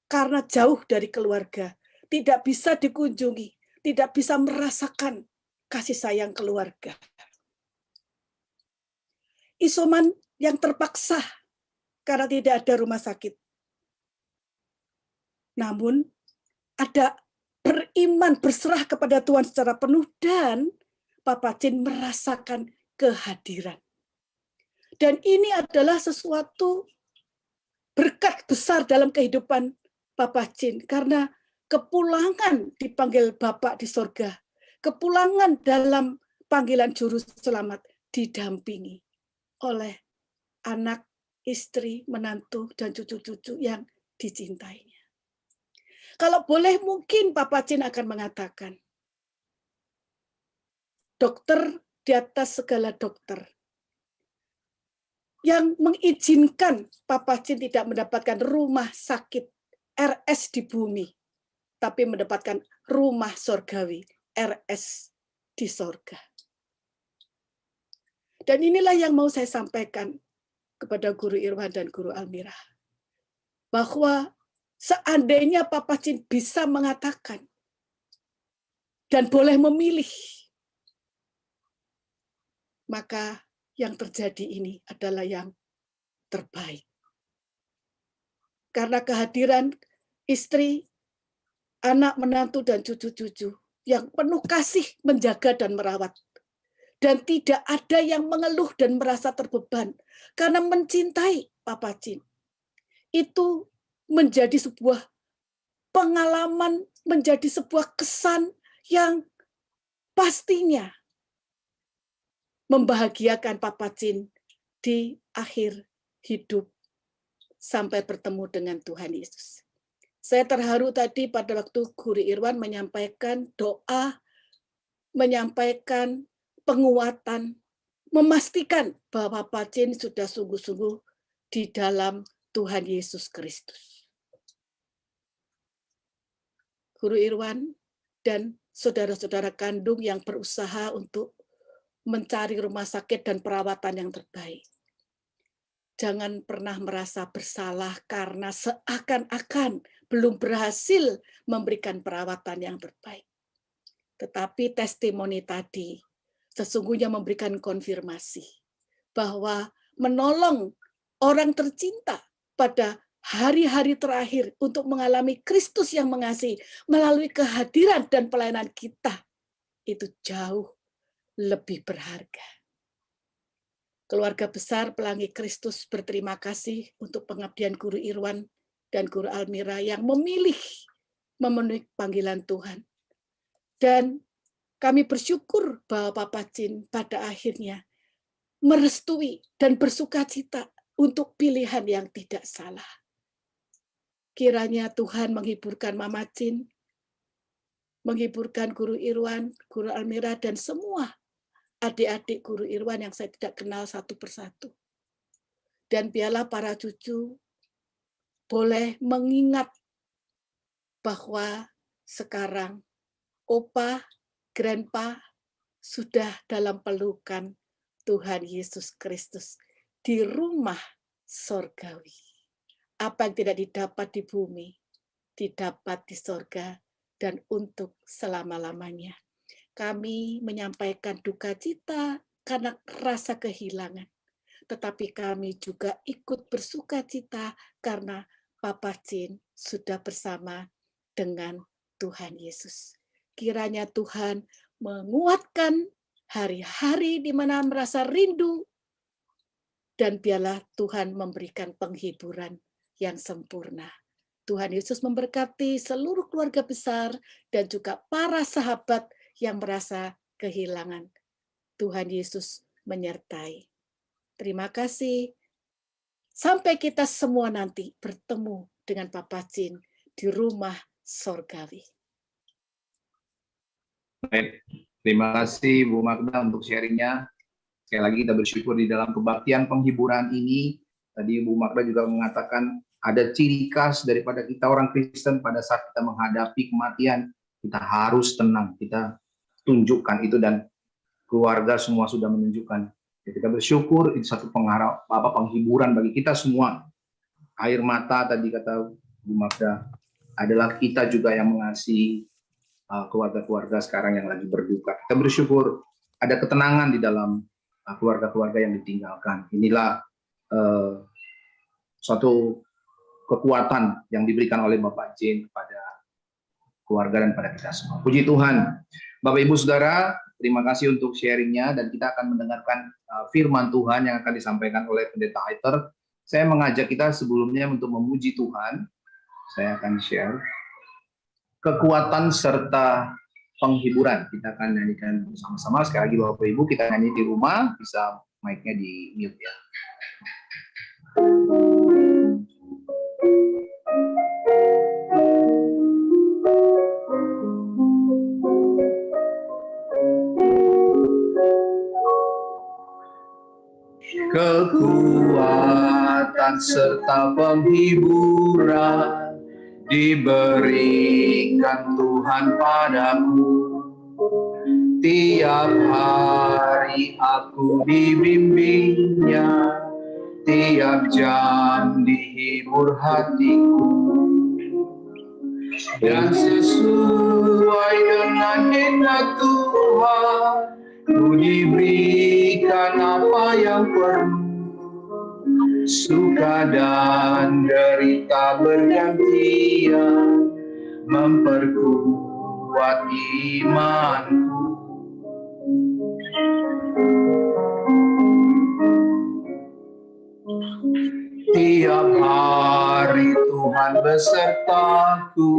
Karena jauh dari keluarga, tidak bisa dikunjungi, tidak bisa merasakan kasih sayang keluarga. isoman yang terpaksa karena tidak ada rumah sakit. Namun ada beriman, berserah kepada Tuhan secara penuh, dan Papa Chin merasakan kehadiran. Dan ini adalah sesuatu berkat besar dalam kehidupan Papa Chin, karena kepulangan dipanggil Bapak di sorga, kepulangan dalam panggilan juru selamat didampingi oleh anak, istri, menantu, dan cucu-cucu yang dicintainya. Kalau boleh mungkin Papa Chin akan mengatakan, dokter di atas segala dokter, yang mengizinkan Papa Chin tidak mendapatkan rumah sakit RS di bumi, tapi mendapatkan rumah sorgawi RS di sorga. Dan inilah yang mau saya sampaikan kepada Guru Irwan dan Guru Almira, bahwa seandainya Papa Chin bisa mengatakan dan boleh memilih, maka yang terjadi ini adalah yang terbaik. Karena kehadiran istri, anak, menantu, dan cucu-cucu yang penuh kasih menjaga dan merawat. Dan tidak ada yang mengeluh dan merasa terbeban karena mencintai Papa Chin. Itu menjadi sebuah pengalaman, menjadi sebuah kesan yang pastinya membahagiakan Papa Chin di akhir hidup sampai bertemu dengan Tuhan Yesus. Saya terharu tadi pada waktu Guru Irwan menyampaikan doa, menyampaikan penguatan, memastikan bahwa Papa Chin sudah sungguh-sungguh di dalam Tuhan Yesus Kristus. Guru Irwan dan saudara-saudara kandung yang berusaha untuk mencari rumah sakit dan perawatan yang terbaik. Jangan pernah merasa bersalah karena seakan-akan belum berhasil memberikan perawatan yang terbaik. Tetapi testimoni tadi sesungguhnya memberikan konfirmasi bahwa menolong orang tercinta pada hari-hari terakhir untuk mengalami Kristus yang mengasihi melalui kehadiran dan pelayanan kita itu jauh lebih berharga. Keluarga besar Pelangi Kristus berterima kasih untuk pengabdian Guru Irwan dan Guru Almira yang memilih memenuhi panggilan Tuhan. Dan kami bersyukur bahwa Papa Chin pada akhirnya merestui dan bersukacita untuk pilihan yang tidak salah. Kiranya Tuhan menghiburkan Mama Chin, menghiburkan Guru Irwan, Guru Almira, dan semua adik-adik Guru Irwan yang saya tidak kenal satu persatu. Dan biarlah para cucu boleh mengingat bahwa sekarang Opa, Grandpa sudah dalam pelukan Tuhan Yesus Kristus di rumah sorgawi. Apa yang tidak didapat di bumi, didapat di sorga dan untuk selama-lamanya. Kami menyampaikan duka cita karena rasa kehilangan. Tetapi kami juga ikut bersuka cita karena Papa Chin sudah bersama dengan Tuhan Yesus. Kiranya Tuhan menguatkan hari-hari di mana merasa rindu, dan biarlah Tuhan memberikan penghiburan yang sempurna. Tuhan Yesus memberkati seluruh keluarga besar dan juga para sahabat yang merasa kehilangan. Tuhan Yesus menyertai. Terima kasih. Sampai kita semua nanti bertemu dengan Papa Chin di rumah sorgawi. Baik, terima kasih Bu Magda untuk sharingnya. Sekali lagi kita bersyukur di dalam kebaktian penghiburan ini. Tadi Bu Magda juga mengatakan ada ciri khas daripada kita orang Kristen pada saat kita menghadapi kematian. Kita harus tenang, kita tunjukkan itu, dan keluarga semua sudah menunjukkan. Kita bersyukur itu satu penghiburan bagi kita semua. Air mata tadi kata Bu Magda adalah kita juga yang mengasihi keluarga-keluarga sekarang yang lagi berduka. Kita bersyukur ada ketenangan di dalam keluarga-keluarga yang ditinggalkan. Inilah suatu kekuatan yang diberikan oleh Bapak Jane kepada keluarga dan pada kita semua. Puji Tuhan. Bapak Ibu Saudara, terima kasih untuk sharingnya, dan kita akan mendengarkan firman Tuhan yang akan disampaikan oleh Pendeta Aiter. Saya mengajak kita sebelumnya untuk memuji Tuhan. Saya akan share kekuatan serta penghiburan. Kita akan nyanyikan bersama-sama. Sekali lagi Bapak Ibu, kita nyanyi di rumah, bisa mic-nya di mute ya. Kekuatan serta penghiburan diberikan Tuhan padaku. Tiap hari aku dibimbingnya, tiap jam dihibur hatiku. Dan sesuai dengan kehendak Tuhan, ku diberikan apa yang perlu. Suka dan derita bergantian, memperkuat imanku. Tiap hari Tuhan besertaku,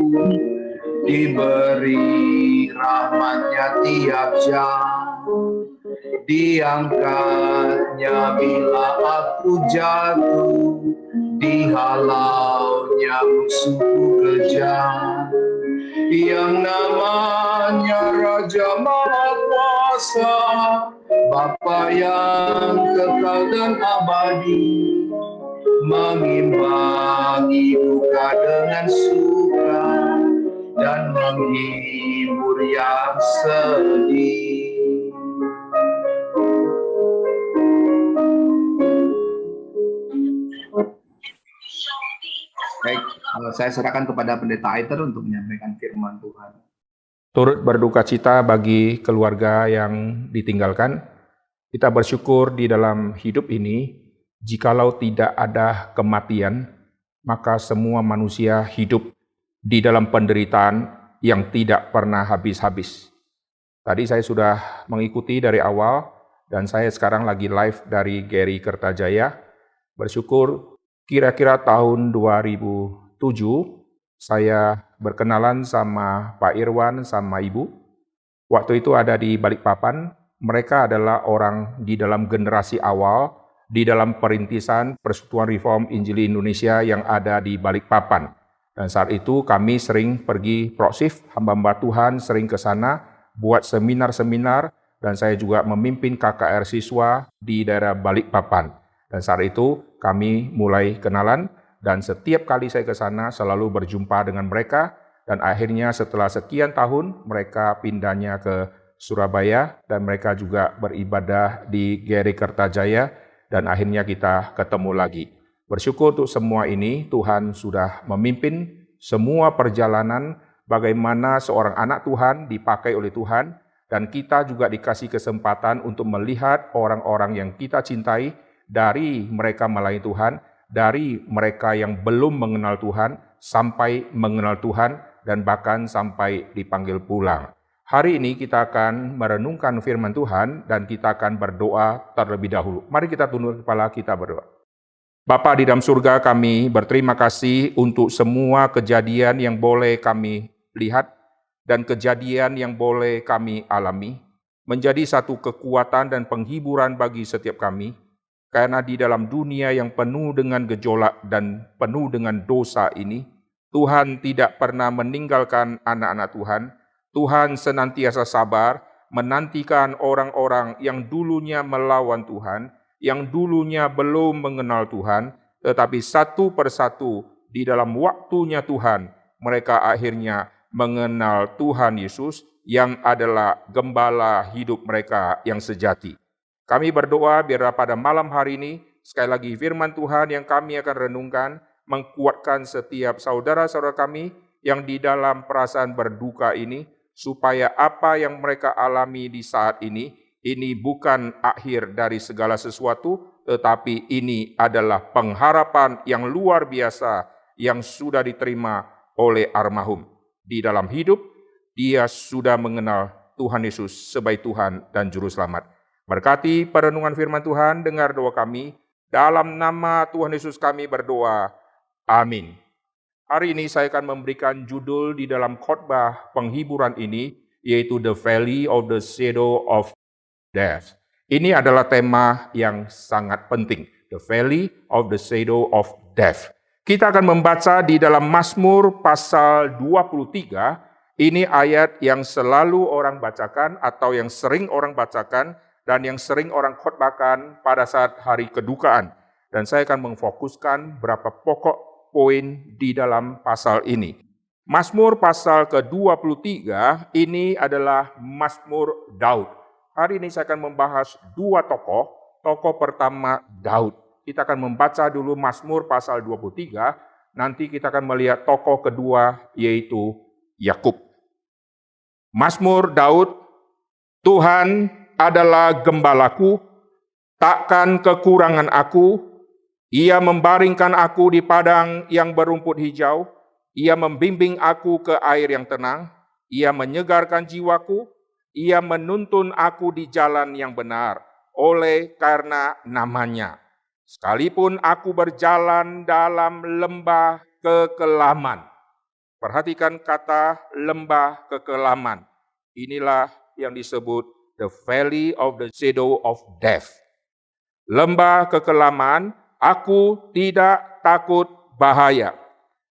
diberi rahmat-Nya tiap jam. Diangkatnya bila aku jatuh, dihalaunya musuhku kejam. Yang namanya Raja Maha Kuasa, Bapa yang kekal dan abadi, mengimbangi duka dengan suka dan menghibur yang sedih. Baik, saya serahkan kepada Pendeta Aiter untuk menyampaikan firman Tuhan. Turut berduka cita bagi keluarga yang ditinggalkan. Kita bersyukur di dalam hidup ini, jikalau tidak ada kematian, maka semua manusia hidup di dalam penderitaan yang tidak pernah habis-habis. Tadi saya sudah mengikuti dari awal, dan saya sekarang lagi live dari GRI Kertajaya. Bersyukur kira-kira tahun 2007, saya berkenalan sama Pak Irwan sama Ibu. Waktu itu ada di Balikpapan, mereka adalah orang di dalam generasi awal, di dalam perintisan Persekutuan Reform Injili Indonesia yang ada di Balikpapan. Dan saat itu kami sering pergi proksif, hamba-hamba Tuhan sering ke sana, buat seminar-seminar, dan saya juga memimpin KKR siswa di daerah Balikpapan. Dan saat itu kami mulai kenalan, dan setiap kali saya ke sana selalu berjumpa dengan mereka, dan akhirnya setelah sekian tahun mereka pindahnya ke Surabaya, dan mereka juga beribadah di GRI Kertajaya, dan akhirnya kita ketemu lagi. Bersyukur untuk semua ini, Tuhan sudah memimpin semua perjalanan bagaimana seorang anak Tuhan dipakai oleh Tuhan, dan kita juga dikasih kesempatan untuk melihat orang-orang yang kita cintai, dari mereka melayani Tuhan, dari mereka yang belum mengenal Tuhan, sampai mengenal Tuhan, dan bahkan sampai dipanggil pulang. Hari ini kita akan merenungkan firman Tuhan, dan kita akan berdoa terlebih dahulu. Mari kita tunduk kepala, kita berdoa. Bapa di dalam surga, kami berterima kasih untuk semua kejadian yang boleh kami lihat, dan kejadian yang boleh kami alami, menjadi satu kekuatan dan penghiburan bagi setiap kami. Karena di dalam dunia yang penuh dengan gejolak dan penuh dengan dosa ini, Tuhan tidak pernah meninggalkan anak-anak Tuhan. Tuhan senantiasa sabar, menantikan orang-orang yang dulunya melawan Tuhan, yang dulunya belum mengenal Tuhan, tetapi satu persatu di dalam waktunya Tuhan, mereka akhirnya mengenal Tuhan Yesus yang adalah gembala hidup mereka yang sejati. Kami berdoa biarlah pada malam hari ini, sekali lagi firman Tuhan yang kami akan renungkan, menguatkan setiap saudara-saudara kami yang di dalam perasaan berduka ini, supaya apa yang mereka alami di saat ini, Ini bukan akhir dari segala sesuatu, tetapi ini adalah pengharapan yang luar biasa yang sudah diterima oleh almarhum. Di dalam hidup, dia sudah mengenal Tuhan Yesus sebagai Tuhan dan Juru Selamat. Berkati perenungan firman Tuhan, dengar doa kami. Dalam nama Tuhan Yesus kami berdoa. Amin. Hari ini saya akan memberikan judul di dalam khotbah penghiburan ini, yaitu The Valley of the Shadow of Death. Ini adalah tema yang sangat penting. The Valley of the Shadow of Death. Kita akan membaca di dalam Mazmur pasal 23. Ini ayat yang selalu orang bacakan atau yang sering orang bacakan dan yang sering orang khotbahkan pada saat hari kedukaan. Dan saya akan memfokuskan berapa pokok poin di dalam pasal ini. Mazmur pasal ke-23 ini adalah Mazmur Daud. Hari ini saya akan membahas dua tokoh. Tokoh pertama Daud. Kita akan membaca dulu Mazmur pasal 23. Nanti kita akan melihat tokoh kedua yaitu Yakub. Mazmur Daud, Tuhan adalah gembalaku, takkan kekurangan aku. Ia membaringkan aku di padang yang berumput hijau. Ia membimbing aku ke air yang tenang. Ia menyegarkan jiwaku. Ia menuntun aku di jalan yang benar oleh karena namanya. Sekalipun aku berjalan dalam lembah kekelaman. Perhatikan kata lembah kekelaman. Inilah yang disebut the valley of the shadow of death. Lembah kekelaman, aku tidak takut bahaya.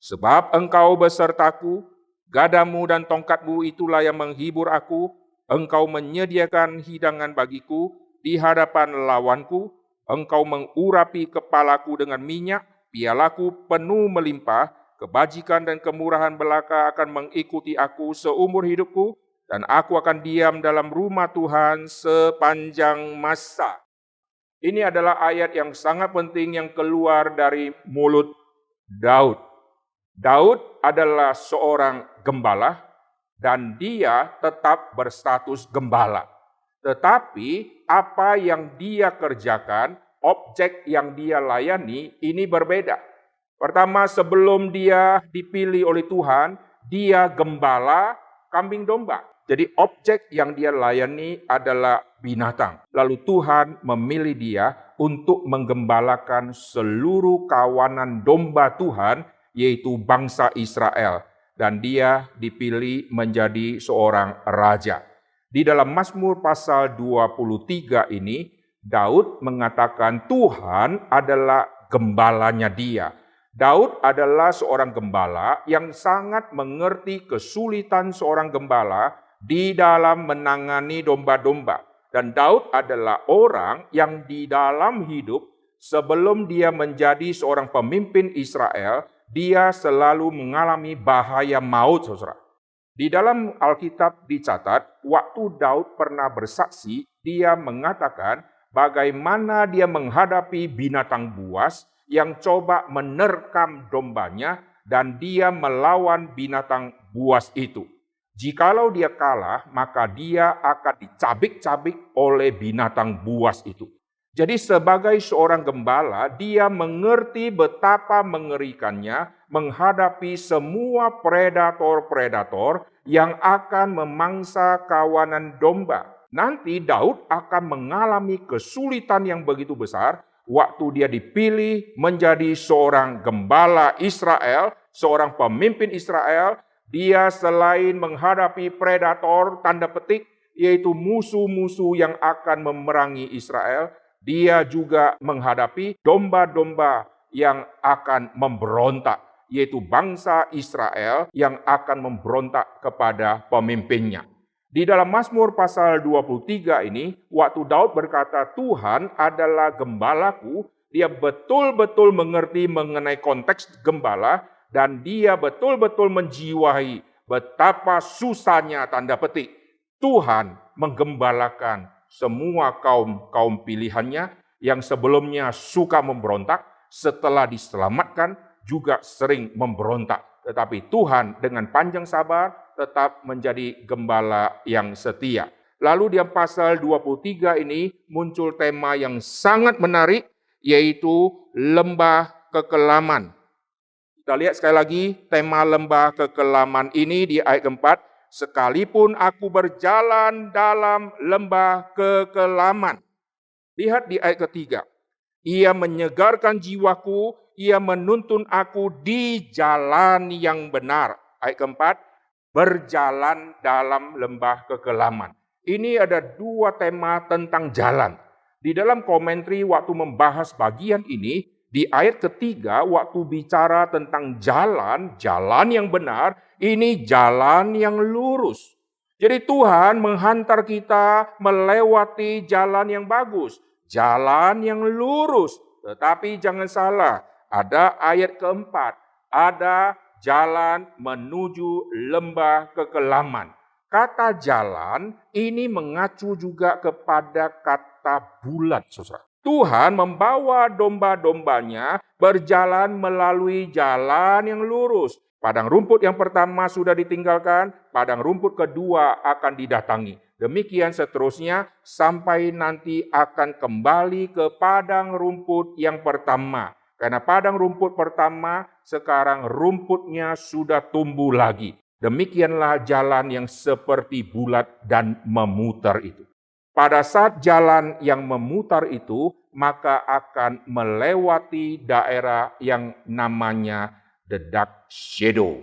Sebab engkau besertaku, gadamu dan tongkatmu itulah yang menghibur aku. Engkau menyediakan hidangan bagiku di hadapan lawanku. Engkau mengurapi kepalaku dengan minyak, pialaku penuh melimpah. Kebajikan dan kemurahan belaka akan mengikuti aku seumur hidupku, dan aku akan diam dalam rumah Tuhan sepanjang masa. Ini adalah ayat yang sangat penting yang keluar dari mulut Daud. Daud adalah seorang gembala, dan dia tetap berstatus gembala. Tetapi apa yang dia kerjakan, objek yang dia layani, ini berbeda. Pertama, sebelum dia dipilih oleh Tuhan, dia gembala kambing domba. Jadi objek yang dia layani adalah binatang. Lalu Tuhan memilih dia untuk menggembalakan seluruh kawanan domba Tuhan, yaitu bangsa Israel. Dan dia dipilih menjadi seorang raja. Di dalam Mazmur pasal 23 ini, Daud mengatakan Tuhan adalah gembalanya dia. Daud adalah seorang gembala yang sangat mengerti kesulitan seorang gembala di dalam menangani domba-domba. Dan Daud adalah orang yang di dalam hidup sebelum dia menjadi seorang pemimpin Israel, dia selalu mengalami bahaya maut, saudara. Di dalam Alkitab dicatat, waktu Daud pernah bersaksi, dia mengatakan bagaimana dia menghadapi binatang buas yang coba menerkam dombanya, dan dia melawan binatang buas itu. Jikalau dia kalah, maka dia akan dicabik-cabik oleh binatang buas itu. Jadi sebagai seorang gembala, dia mengerti betapa mengerikannya menghadapi semua predator-predator yang akan memangsa kawanan domba. Nanti Daud akan mengalami kesulitan yang begitu besar waktu dia dipilih menjadi seorang gembala Israel, seorang pemimpin Israel. Dia selain menghadapi predator, tanda petik, yaitu musuh-musuh yang akan memerangi Israel, dia juga menghadapi domba-domba yang akan memberontak, yaitu bangsa Israel yang akan memberontak kepada pemimpinnya. Di dalam Mazmur pasal 23 ini, waktu Daud berkata Tuhan adalah gembalaku, dia betul-betul mengerti mengenai konteks gembala, dan dia betul-betul menjiwai betapa susahnya, tanda petik, Tuhan menggembalakan semua kaum pilihannya yang sebelumnya suka memberontak, setelah diselamatkan juga sering memberontak. Tetapi Tuhan dengan panjang sabar tetap menjadi gembala yang setia. Lalu di pasal 23 ini muncul tema yang sangat menarik, yaitu lembah kekelaman. Kita lihat sekali lagi tema lembah kekelaman ini di ayat keempat. Sekalipun aku berjalan dalam lembah kekelaman. Lihat di ayat ketiga. Ia menyegarkan jiwaku, ia menuntun aku di jalan yang benar. Ayat keempat, berjalan dalam lembah kekelaman. Ini ada dua tema tentang jalan. Di dalam komentari waktu membahas bagian ini, di ayat ketiga waktu bicara tentang jalan yang benar, ini jalan yang lurus. Jadi Tuhan menghantar kita melewati jalan yang bagus, jalan yang lurus. Tetapi jangan salah, ada ayat keempat, ada jalan menuju lembah kekelaman. Kata jalan ini mengacu juga kepada kata bulat, saudara. Tuhan membawa domba-dombanya berjalan melalui jalan yang lurus. Padang rumput yang pertama sudah ditinggalkan, padang rumput kedua akan didatangi. Demikian seterusnya sampai nanti akan kembali ke padang rumput yang pertama. Karena padang rumput pertama sekarang rumputnya sudah tumbuh lagi. Demikianlah jalan yang seperti bulat dan memutar itu. Pada saat jalan yang memutar itu, maka akan melewati daerah yang namanya the dark shadow.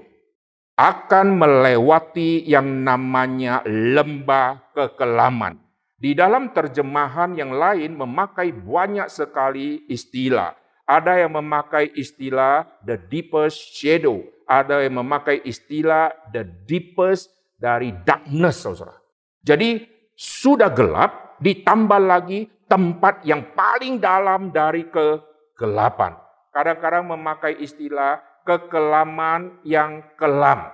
Akan melewati yang namanya lembah kekelaman. Di dalam terjemahan yang lain memakai banyak sekali istilah. Ada yang memakai istilah the deepest shadow. Ada yang memakai istilah the deepest dari darkness, saudara. Jadi sudah gelap, ditambah lagi tempat yang paling dalam dari kegelapan. Kadang-kadang memakai istilah kekelaman yang kelam.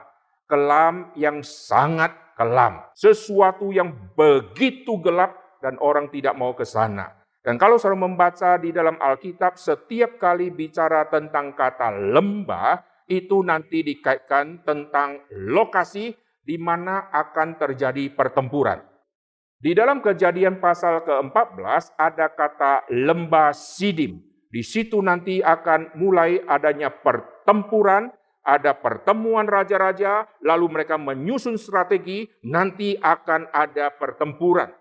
Kelam yang sangat kelam. Sesuatu yang begitu gelap dan orang tidak mau ke sana. Dan kalau saudara membaca di dalam Alkitab, setiap kali bicara tentang kata lembah, itu nanti dikaitkan tentang lokasi di mana akan terjadi pertempuran. Di dalam Kejadian pasal ke-14 ada kata lembah Sidim. Di situ nanti akan mulai adanya pertempuran, ada pertemuan raja-raja, lalu mereka menyusun strategi, nanti akan ada pertempuran.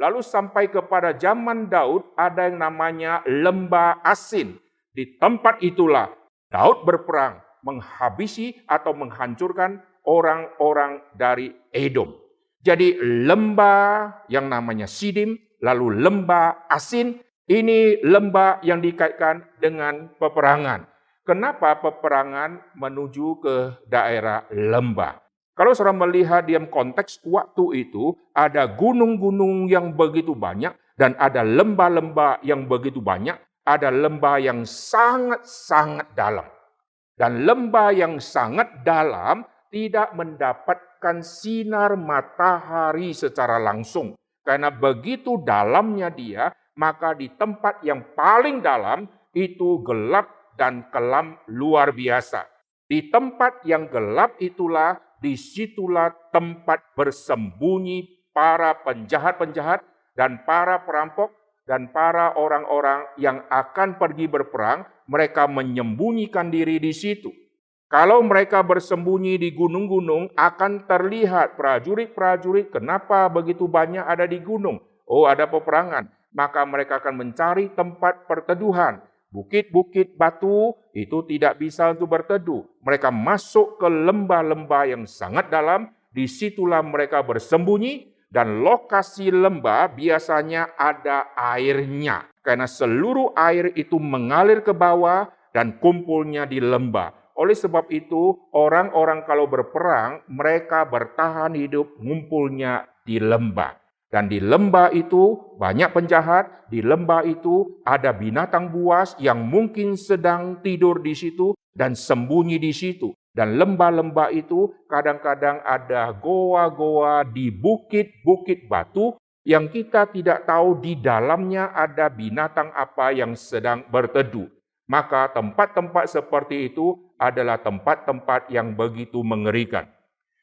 Lalu sampai kepada zaman Daud ada yang namanya lembah Asin. Di tempat itulah Daud berperang, menghabisi atau menghancurkan orang-orang dari Edom. Jadi lembah yang namanya Sidim, lalu lembah Asin, ini lembah yang dikaitkan dengan peperangan. Kenapa peperangan menuju ke daerah lembah? Kalau saudara melihat dalam konteks waktu itu, ada gunung-gunung yang begitu banyak, dan ada lembah-lembah yang begitu banyak, ada lembah yang sangat-sangat dalam. Dan lembah yang sangat dalam tidak mendapatkan sinar matahari secara langsung. Karena begitu dalamnya dia, maka di tempat yang paling dalam itu gelap dan kelam luar biasa. Di tempat yang gelap itulah, disitulah tempat bersembunyi para penjahat-penjahat dan para perampok dan para orang-orang yang akan pergi berperang. Mereka menyembunyikan diri di situ. Kalau mereka bersembunyi di gunung-gunung, akan terlihat prajurit-prajurit kenapa begitu banyak ada di gunung. Oh, ada peperangan. Maka mereka akan mencari tempat perteduhan. Bukit-bukit batu itu tidak bisa untuk berteduh. Mereka masuk ke lembah-lembah yang sangat dalam, disitulah mereka bersembunyi, dan lokasi lembah biasanya ada airnya. Karena seluruh air itu mengalir ke bawah dan kumpulnya di lembah. Oleh sebab itu, orang-orang kalau berperang, mereka bertahan hidup ngumpulnya di lembah. Dan di lembah itu banyak penjahat, di lembah itu ada binatang buas yang mungkin sedang tidur di situ dan sembunyi di situ. Dan lembah-lembah itu kadang-kadang ada goa-goa di bukit-bukit batu yang kita tidak tahu di dalamnya ada binatang apa yang sedang berteduh. Maka tempat-tempat seperti itu adalah tempat-tempat yang begitu mengerikan.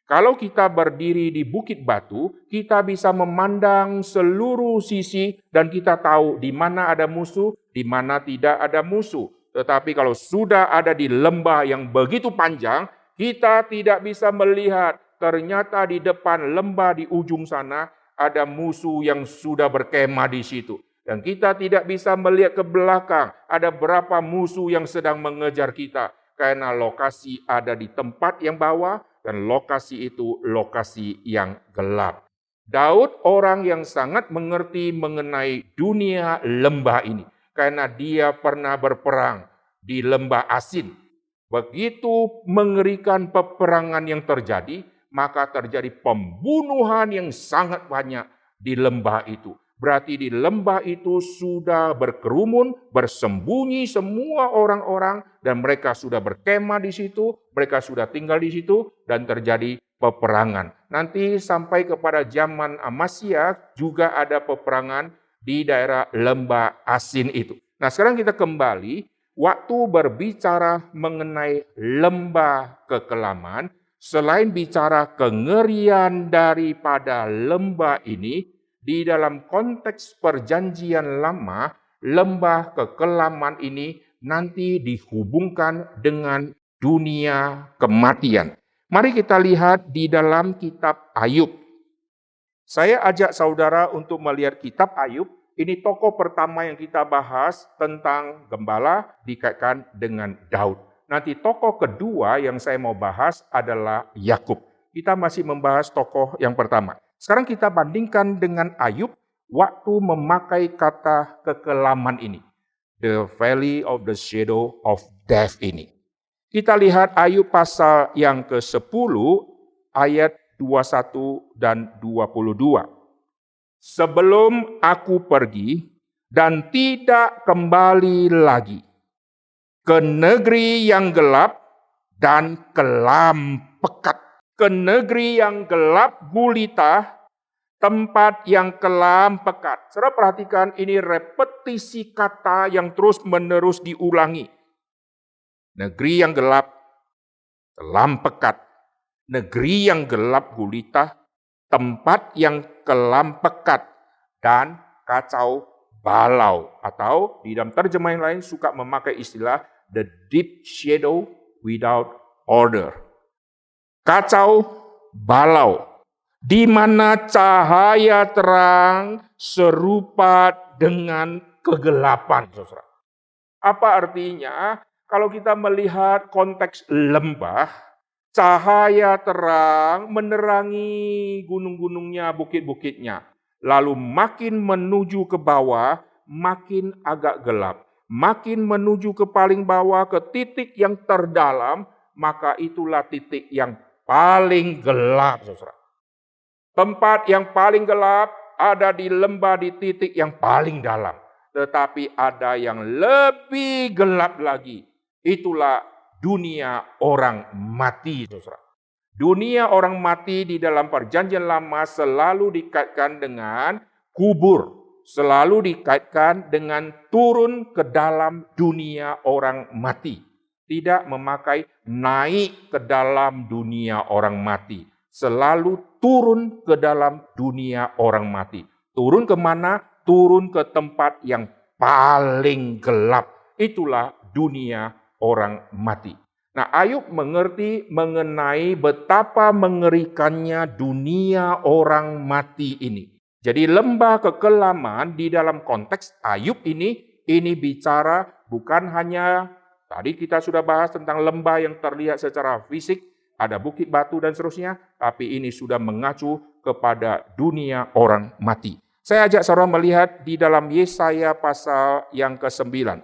Kalau kita berdiri di Bukit Batu, kita bisa memandang seluruh sisi dan kita tahu di mana ada musuh, di mana tidak ada musuh. Tetapi kalau sudah ada di lembah yang begitu panjang, kita tidak bisa melihat ternyata di depan lembah di ujung sana ada musuh yang sudah berkemah di situ. Dan kita tidak bisa melihat ke belakang ada berapa musuh yang sedang mengejar kita. Karena lokasi ada di tempat yang bawah, dan lokasi itu lokasi yang gelap. Daud orang yang sangat mengerti mengenai dunia lembah ini. Karena dia pernah berperang di lembah Asin. Begitu mengerikan peperangan yang terjadi, maka terjadi pembunuhan yang sangat banyak di lembah itu. Berarti di lembah itu sudah berkerumun, bersembunyi semua orang-orang, dan mereka sudah berkemah di situ, mereka sudah tinggal di situ, dan terjadi peperangan. Nanti sampai kepada zaman Amasya juga ada peperangan di daerah lembah Asin itu. Nah, sekarang kita kembali, waktu berbicara mengenai lembah kekelaman, selain bicara kengerian daripada lembah ini, di dalam konteks perjanjian lama, lembah kekelaman ini nanti dihubungkan dengan dunia kematian. Mari kita lihat di dalam kitab Ayub. Saya ajak saudara untuk melihat kitab Ayub. Ini tokoh pertama yang kita bahas tentang gembala dikaitkan dengan Daud. Nanti tokoh kedua yang saya mau bahas adalah Yakub. Kita masih membahas tokoh yang pertama. Sekarang kita bandingkan dengan Ayub waktu memakai kata kekelaman ini. The valley of the shadow of death ini. Kita lihat Ayub pasal yang ke-10 ayat 21 dan 22. Sebelum aku pergi dan tidak kembali lagi ke negeri yang gelap dan kelam pekat. Ke negeri yang gelap gulita, tempat yang kelam pekat. Saudara perhatikan ini repetisi kata yang terus-menerus diulangi. Negeri yang gelap, kelam pekat. Negeri yang gelap gulita, tempat yang kelam pekat, dan kacau balau. Atau di dalam terjemahan lain suka memakai istilah the deep shadow without order. Kacau balau, di mana cahaya terang serupa dengan kegelapan. Saudara. Apa artinya? Kalau kita melihat konteks lembah, cahaya terang menerangi gunung-gunungnya, bukit-bukitnya. Lalu makin menuju ke bawah, makin agak gelap. Makin menuju ke paling bawah, ke titik yang terdalam, maka itulah titik yang paling gelap, saudara. Tempat yang paling gelap ada di lembah di titik yang paling dalam. Tetapi ada yang lebih gelap lagi. Itulah dunia orang mati, saudara. Dunia orang mati di dalam perjanjian lama selalu dikaitkan dengan kubur. Selalu dikaitkan dengan turun ke dalam dunia orang mati. Tidak memakai naik ke dalam dunia orang mati. Selalu turun ke dalam dunia orang mati. Turun kemana? Turun ke tempat yang paling gelap. Itulah dunia orang mati. Nah, Ayub mengerti mengenai betapa mengerikannya dunia orang mati ini. Jadi lembah kekelaman di dalam konteks Ayub ini bicara bukan hanya tadi kita sudah bahas tentang lembah yang terlihat secara fisik, ada bukit batu dan seterusnya, tapi ini sudah mengacu kepada dunia orang mati. Saya ajak saudara melihat di dalam Yesaya pasal yang ke-9.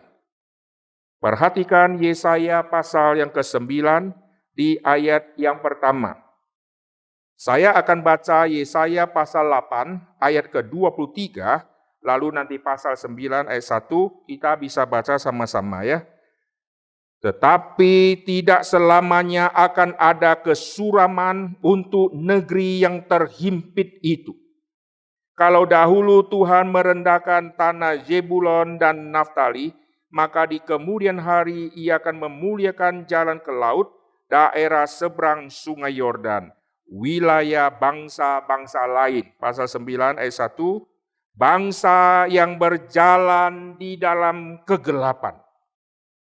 Perhatikan Yesaya pasal yang ke-9 di ayat yang pertama. Saya akan baca Yesaya pasal 8 ayat ke-23, lalu nanti pasal 9 ayat 1 kita bisa baca sama-sama ya. Tetapi tidak selamanya akan ada kesuraman untuk negeri yang terhimpit itu. Kalau dahulu Tuhan merendahkan tanah Zebulon dan Naftali, maka di kemudian hari Ia akan memuliakan jalan ke laut, daerah seberang sungai Yordan. wilayah bangsa-bangsa lain. Pasal 9 ayat 1, bangsa yang berjalan di dalam kegelapan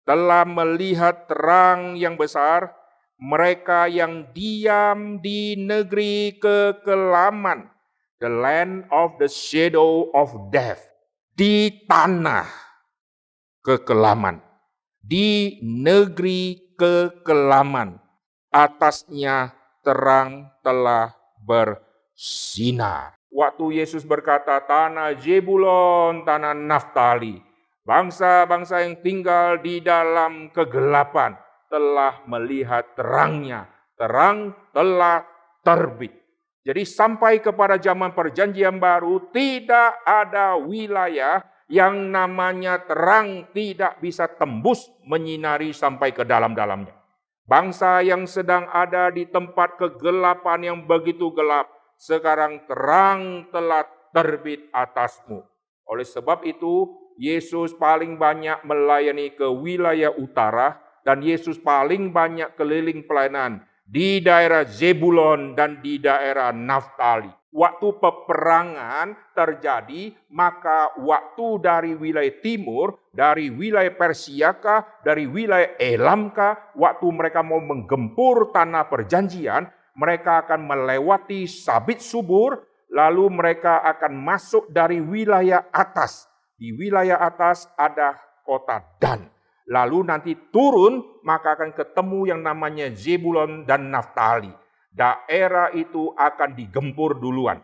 telah melihat terang yang besar, mereka yang diam di negeri kekelaman, the land of the shadow of death, di tanah kekelaman, di negeri kekelaman, atasnya terang telah bersinar. Waktu Yesus berkata, tanah Zebulon, tanah Naftali, bangsa-bangsa yang tinggal di dalam kegelapan telah melihat terangnya. Terang telah terbit. Jadi sampai kepada zaman perjanjian baru, tidak ada wilayah yang namanya terang tidak bisa tembus menyinari sampai ke dalam-dalamnya. Bangsa yang sedang ada di tempat kegelapan yang begitu gelap, sekarang terang telah terbit atasmu. Oleh sebab itu, Yesus paling banyak melayani ke wilayah utara, dan Yesus paling banyak keliling pelayanan di daerah Zebulon dan di daerah Naftali. Waktu peperangan terjadi, maka waktu dari wilayah timur, dari wilayah Persiakah, dari wilayah Elamkah, waktu mereka mau menggempur tanah perjanjian, mereka akan melewati Sabit Subur, lalu mereka akan masuk dari wilayah atas. Di wilayah atas ada kota Dan. Lalu nanti turun, maka akan ketemu yang namanya Zebulon dan Naftali. Daerah itu akan digempur duluan.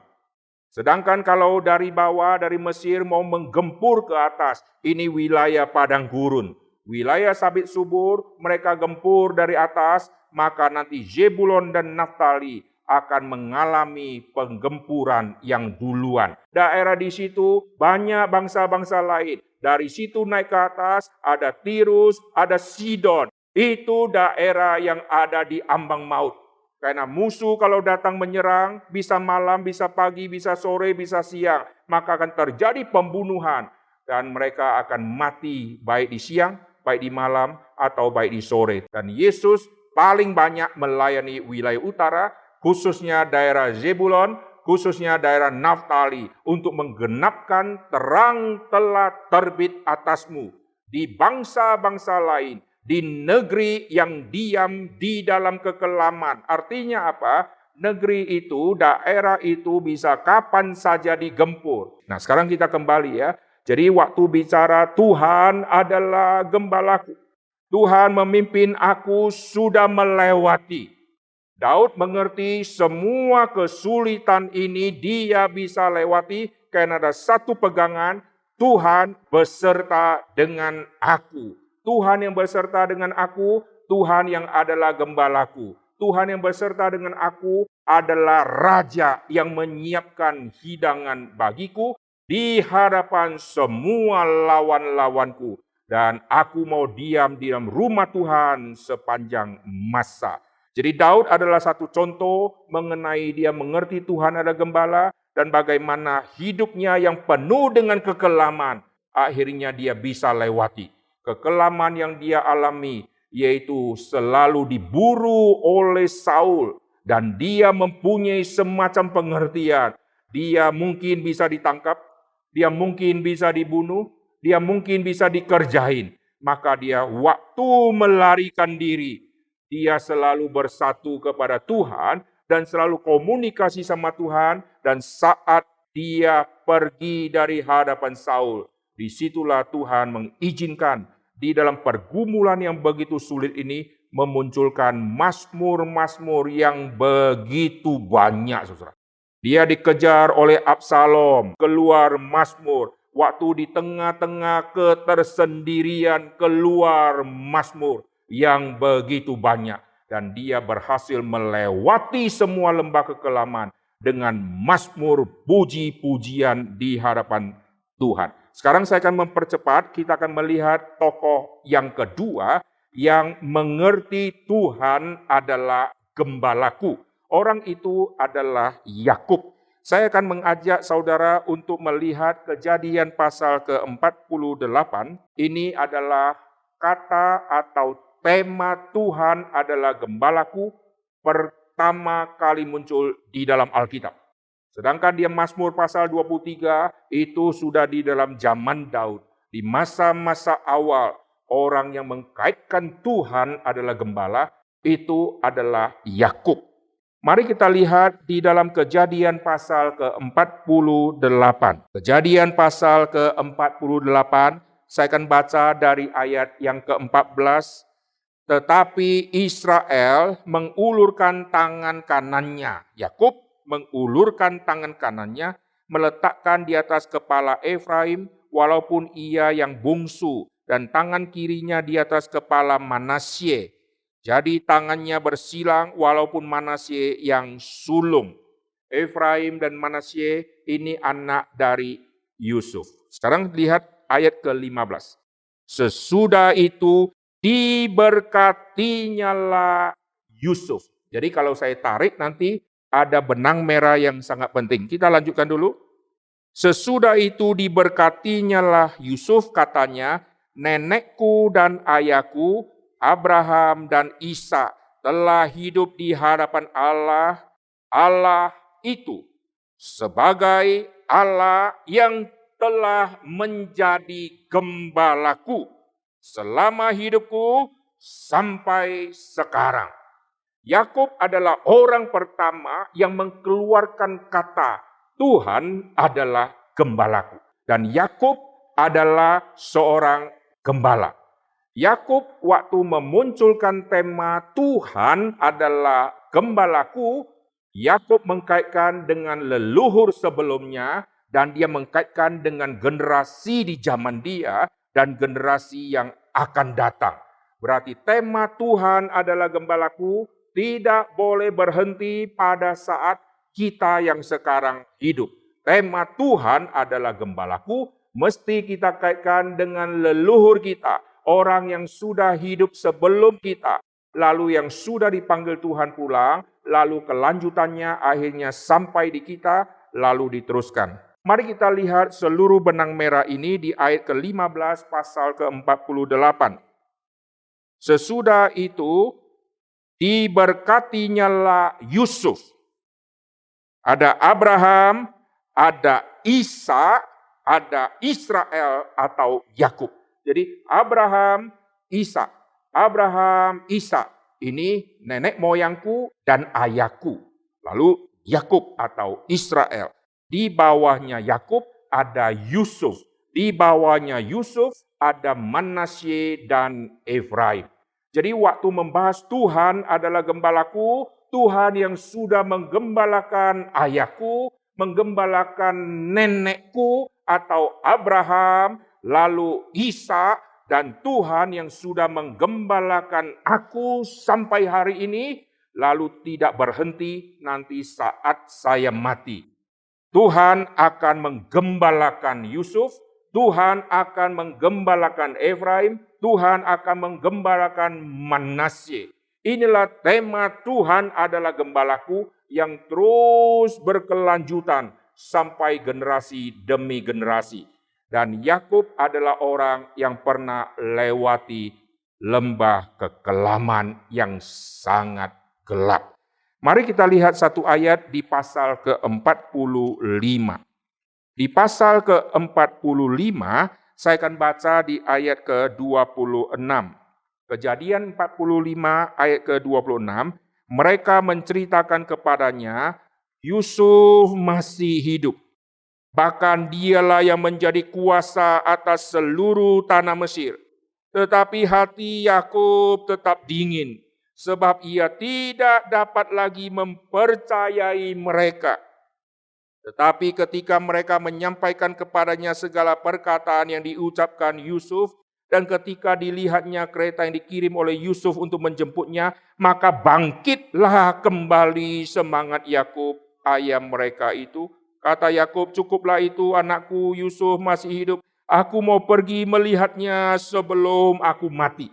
Sedangkan kalau dari bawah, dari Mesir mau menggempur ke atas, ini wilayah padang gurun. Wilayah Sabit Subur, mereka gempur dari atas, maka nanti Zebulon dan Naftali akan mengalami penggempuran yang duluan. Daerah di situ banyak bangsa-bangsa lain. Dari situ naik ke atas, ada Tirus, ada Sidon. Itu daerah yang ada di ambang maut. Karena musuh kalau datang menyerang, bisa malam, bisa pagi, bisa sore, bisa siang. Maka akan terjadi pembunuhan. Dan mereka akan mati baik di siang, baik di malam, atau baik di sore. Dan Yesus paling banyak melayani wilayah utara, khususnya daerah Zebulon, khususnya daerah Naftali, untuk menggenapkan terang telah terbit atasmu di bangsa-bangsa lain, di negeri yang diam di dalam kekelaman. Artinya apa? Negeri itu, daerah itu bisa kapan saja digempur. Nah, sekarang kita kembali ya. Jadi waktu bicara Tuhan adalah gembalaku, Tuhan memimpin aku sudah melewati. Daud mengerti semua kesulitan ini dia bisa lewati karena ada satu pegangan, Tuhan beserta dengan aku. Tuhan yang beserta dengan aku, Tuhan yang adalah gembalaku. Tuhan yang beserta dengan aku adalah Raja yang menyiapkan hidangan bagiku di hadapan semua lawan-lawanku. Dan aku mau diam di dalam rumah Tuhan sepanjang masa. Jadi Daud adalah satu contoh mengenai dia mengerti Tuhan adalah gembala dan bagaimana hidupnya yang penuh dengan kekelaman akhirnya dia bisa lewati. Kekelaman yang dia alami yaitu selalu diburu oleh Saul dan dia mempunyai semacam pengertian. Dia mungkin bisa ditangkap, dia mungkin bisa dibunuh, dia mungkin bisa dikerjain. Maka dia waktu melarikan diri, dia selalu bersatu kepada Tuhan dan selalu komunikasi sama Tuhan. Dan saat dia pergi dari hadapan Saul, disitulah Tuhan mengizinkan di dalam pergumulan yang begitu sulit ini memunculkan mazmur-mazmur yang begitu banyak, saudara. Dia dikejar oleh Absalom, keluar mazmur. Waktu di tengah-tengah ketersendirian, keluar mazmur yang begitu banyak. Dan dia berhasil melewati semua lembah kekelaman dengan mazmur puji-pujian di hadapan Tuhan. Sekarang saya akan mempercepat, kita akan melihat tokoh yang kedua yang mengerti Tuhan adalah gembalaku. Orang itu adalah Yakub. Saya akan mengajak saudara untuk melihat Kejadian pasal ke-48. Ini adalah kata atau tema Tuhan adalah gembalaku. pertama kali muncul di dalam Alkitab. Sedangkan di Mazmur pasal 23 itu sudah di dalam zaman Daud. Di masa-masa awal, orang yang mengkaitkan Tuhan adalah gembala, itu adalah Yakub. Mari kita lihat di dalam Kejadian pasal ke-48. Kejadian pasal ke-48, saya akan baca dari ayat yang ke-14. Tetapi Israel mengulurkan tangan kanannya. Yakub mengulurkan tangan kanannya, meletakkan di atas kepala Efraim, walaupun ia yang bungsu, dan tangan kirinya di atas kepala Manasye. Jadi tangannya bersilang, walaupun Manasye yang sulung. Efraim dan Manasye ini anak dari Yusuf. Sekarang lihat ayat ke-15. Sesudah itu diberkatinyalah Yusuf. Jadi kalau saya tarik nanti ada benang merah yang sangat penting. Kita lanjutkan dulu. Sesudah itu diberkatinyalah Yusuf, katanya, nenekku dan ayahku, Abraham dan Ishak, telah hidup di hadapan Allah itu sebagai Allah yang telah menjadi gembalaku selama hidupku sampai sekarang. Yakub adalah orang pertama yang mengeluarkan kata, Tuhan adalah gembalaku. Dan Yakub adalah seorang gembala. Yakub waktu memunculkan tema Tuhan adalah gembalaku, Yakub mengkaitkan dengan leluhur sebelumnya, dan dia mengkaitkan dengan generasi di zaman dia, dan generasi yang akan datang. Berarti tema Tuhan adalah gembalaku tidak boleh berhenti pada saat kita yang sekarang hidup. Tema Tuhan adalah gembalaku, mesti kita kaitkan dengan leluhur kita, orang yang sudah hidup sebelum kita, lalu yang sudah dipanggil Tuhan pulang, lalu kelanjutannya akhirnya sampai di kita, lalu diteruskan. Mari kita lihat seluruh benang merah ini di ayat ke-15 pasal ke-48. Sesudah itu diberkatinyalah Yusuf. Ada Abraham, ada Ishak, ada Israel atau Yakub. Jadi Abraham, Ishak. Ini nenek moyangku dan ayahku. Lalu Yakub atau Israel. Di bawahnya Yakub ada Yusuf. Di bawahnya Yusuf ada Manasye dan Efraim. Jadi waktu membahas Tuhan adalah gembalaku, Tuhan yang sudah menggembalakan ayahku, menggembalakan nenekku atau Abraham, lalu Ishak, dan Tuhan yang sudah menggembalakan aku sampai hari ini, lalu tidak berhenti nanti saat saya mati. Tuhan akan menggembalakan Yusuf, Tuhan akan menggembalakan Efraim, Tuhan akan menggembalakan Manasye. Inilah tema Tuhan adalah gembalaku yang terus berkelanjutan sampai generasi demi generasi. Dan Yakub adalah orang yang pernah lewati lembah kekelaman yang sangat gelap. Mari kita lihat satu ayat di pasal ke-45. Di pasal ke-45, saya akan baca di ayat ke-26. Kejadian 45 ayat ke-26, mereka menceritakan kepadanya, Yusuf masih hidup. Bahkan dialah yang menjadi kuasa atas seluruh tanah Mesir. Tetapi hati Yakub tetap dingin, sebab ia tidak dapat lagi mempercayai mereka. Tetapi ketika mereka menyampaikan kepadanya segala perkataan yang diucapkan Yusuf, dan ketika dilihatnya kereta yang dikirim oleh Yusuf untuk menjemputnya, maka bangkitlah kembali semangat Yakub, ayah mereka itu. Kata Yakub, cukuplah itu, anakku Yusuf masih hidup. Aku mau pergi melihatnya sebelum aku mati.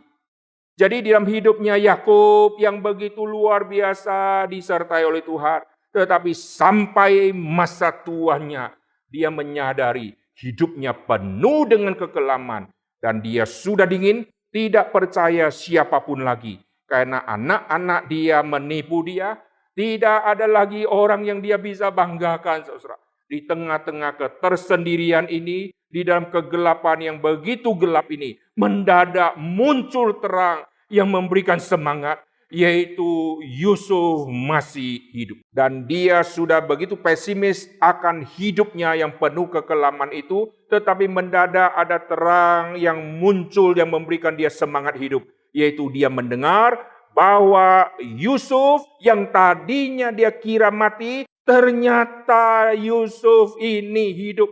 Jadi dalam hidupnya Yakub yang begitu luar biasa disertai oleh Tuhan. Tetapi sampai masa tuanya, dia menyadari hidupnya penuh dengan kekelaman. Dan dia sudah dingin, tidak percaya siapapun lagi. Karena anak-anak dia menipu dia, Tidak ada lagi orang yang dia bisa banggakan, saudara. Di tengah-tengah ketersendirian ini, di dalam kegelapan yang begitu gelap ini, mendadak muncul terang yang memberikan semangat, yaitu Yusuf masih hidup. Dan dia sudah begitu pesimis akan hidupnya yang penuh kekelaman itu, tetapi mendadak ada terang yang muncul yang memberikan dia semangat hidup, yaitu dia mendengar bahwa Yusuf yang tadinya dia kira mati, ternyata Yusuf ini hidup.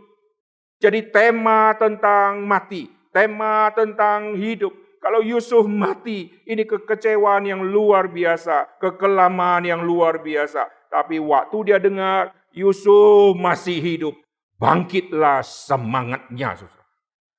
Jadi tema tentang mati, tema tentang hidup. Kalau Yusuf mati, ini kekecewaan yang luar biasa, kekelaman yang luar biasa. Tapi waktu dia dengar Yusuf masih hidup, bangkitlah semangatnya.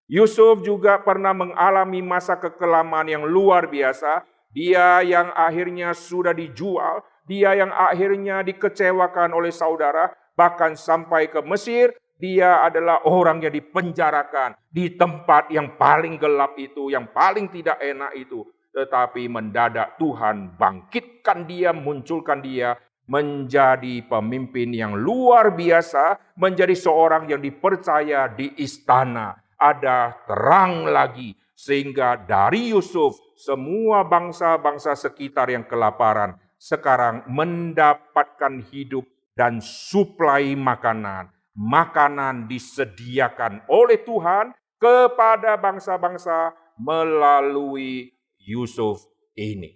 Yusuf juga pernah mengalami masa kekelaman yang luar biasa. Dia yang akhirnya sudah dijual, dia yang akhirnya dikecewakan oleh saudara, bahkan sampai ke Mesir. Dia adalah orang yang dipenjarakan di tempat yang paling gelap itu, yang paling tidak enak itu. Tetapi mendadak Tuhan bangkitkan dia, munculkan dia menjadi pemimpin yang luar biasa, menjadi seorang yang dipercaya di istana. Ada terang lagi, sehingga dari Yusuf semua bangsa-bangsa sekitar yang kelaparan sekarang mendapatkan hidup dan suplai makanan. Makanan disediakan oleh Tuhan kepada bangsa-bangsa melalui Yusuf ini.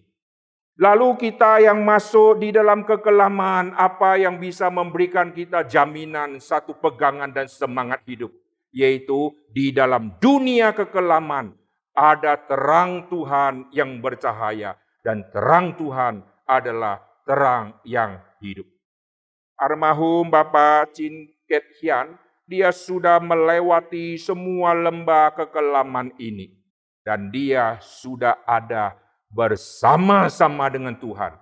Lalu kita yang masuk di dalam kekelaman, apa yang bisa memberikan kita jaminan satu pegangan dan semangat hidup? Yaitu di dalam dunia kekelaman ada terang Tuhan yang bercahaya, dan terang Tuhan adalah terang yang hidup. Almarhum Bapak Chin Ket Hian, dia sudah melewati semua lembah kekelaman ini. Dan dia sudah ada bersama-sama dengan Tuhan.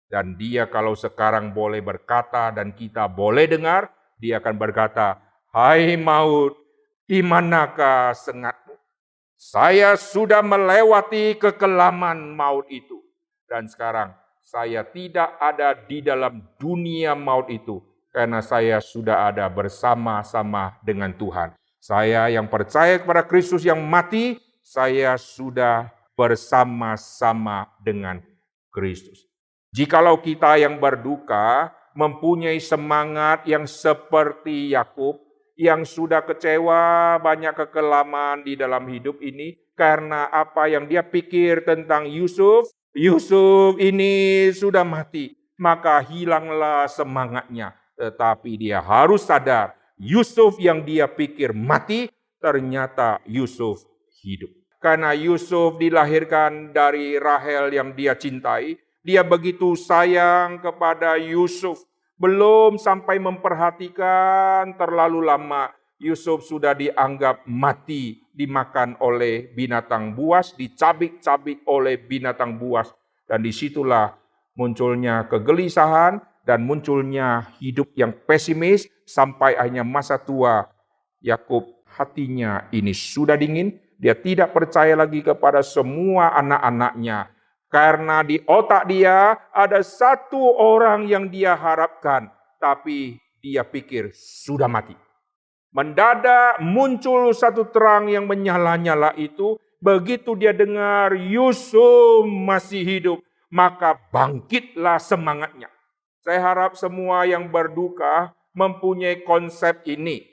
Dan dia kalau sekarang boleh berkata dan kita boleh dengar, dia akan berkata, "Hai maut, di manakah sengatmu? Saya sudah melewati kekelaman maut itu. Dan sekarang saya tidak ada di dalam dunia maut itu, karena saya sudah ada bersama-sama dengan Tuhan. Saya yang percaya kepada Kristus yang mati, saya sudah bersama-sama dengan Kristus." Jikalau kita yang berduka mempunyai semangat yang seperti Yakub, yang sudah kecewa banyak kekelaman di dalam hidup ini, karena apa yang dia pikir tentang Yusuf ini sudah mati, maka hilanglah semangatnya. Tetapi dia harus sadar, Yusuf yang dia pikir mati, ternyata Yusuf hidup. Karena Yusuf dilahirkan dari Rahel yang dia cintai, dia begitu sayang kepada Yusuf. Belum sampai memperhatikan terlalu lama, Yusuf sudah dianggap mati, dimakan oleh binatang buas, dicabik-cabik oleh binatang buas. Dan disitulah munculnya kegelisahan dan munculnya hidup yang pesimis sampai akhirnya masa tua. Yakub hatinya ini sudah dingin, dia tidak percaya lagi kepada semua anak-anaknya. Karena di otak dia ada satu orang yang dia harapkan, tapi dia pikir sudah mati. Mendadak muncul satu terang yang menyala-nyala itu, begitu dia dengar Yusuf masih hidup, maka bangkitlah semangatnya. Saya harap semua yang berduka mempunyai konsep ini.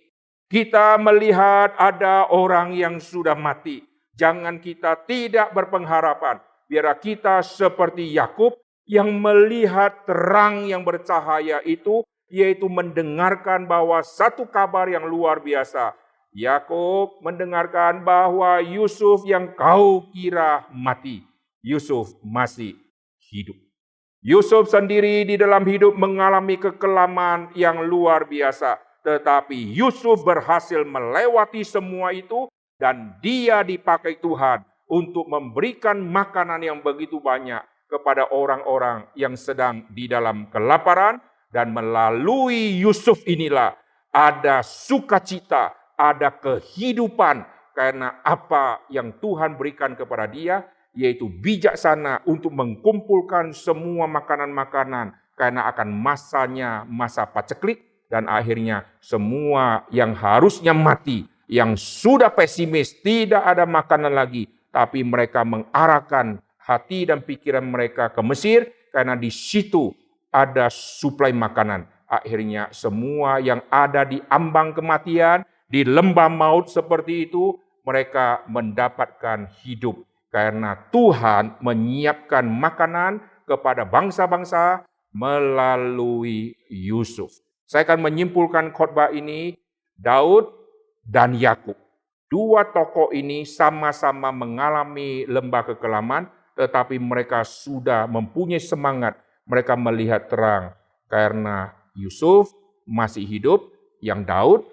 Kita melihat ada orang yang sudah mati, jangan kita tidak berpengharapan. Biar kita seperti Yakub yang melihat terang yang bercahaya itu, yaitu mendengarkan bahwa satu kabar yang luar biasa. Yakub mendengarkan bahwa Yusuf yang kau kira mati, Yusuf masih hidup. Yusuf sendiri di dalam hidup mengalami kekelaman yang luar biasa. Tetapi Yusuf berhasil melewati semua itu, dan dia dipakai Tuhan untuk memberikan makanan yang begitu banyak kepada orang-orang yang sedang di dalam kelaparan. Dan melalui Yusuf inilah ada sukacita, ada kehidupan, karena apa yang Tuhan berikan kepada dia, yaitu bijaksana untuk mengumpulkan semua makanan-makanan karena akan masanya masa paceklik, dan akhirnya semua yang harusnya mati, yang sudah pesimis, tidak ada makanan lagi, tapi mereka mengarahkan hati dan pikiran mereka ke Mesir, karena di situ ada suplai makanan. Akhirnya semua yang ada di ambang kematian, di lembah maut seperti itu, mereka mendapatkan hidup. Karena Tuhan menyiapkan makanan kepada bangsa-bangsa melalui Yusuf. Saya akan menyimpulkan khotbah ini, Daud dan Yakub. Dua tokoh ini sama-sama mengalami lembah kekelaman, tetapi mereka sudah mempunyai semangat. Mereka melihat terang karena Yusuf masih hidup, yang Daud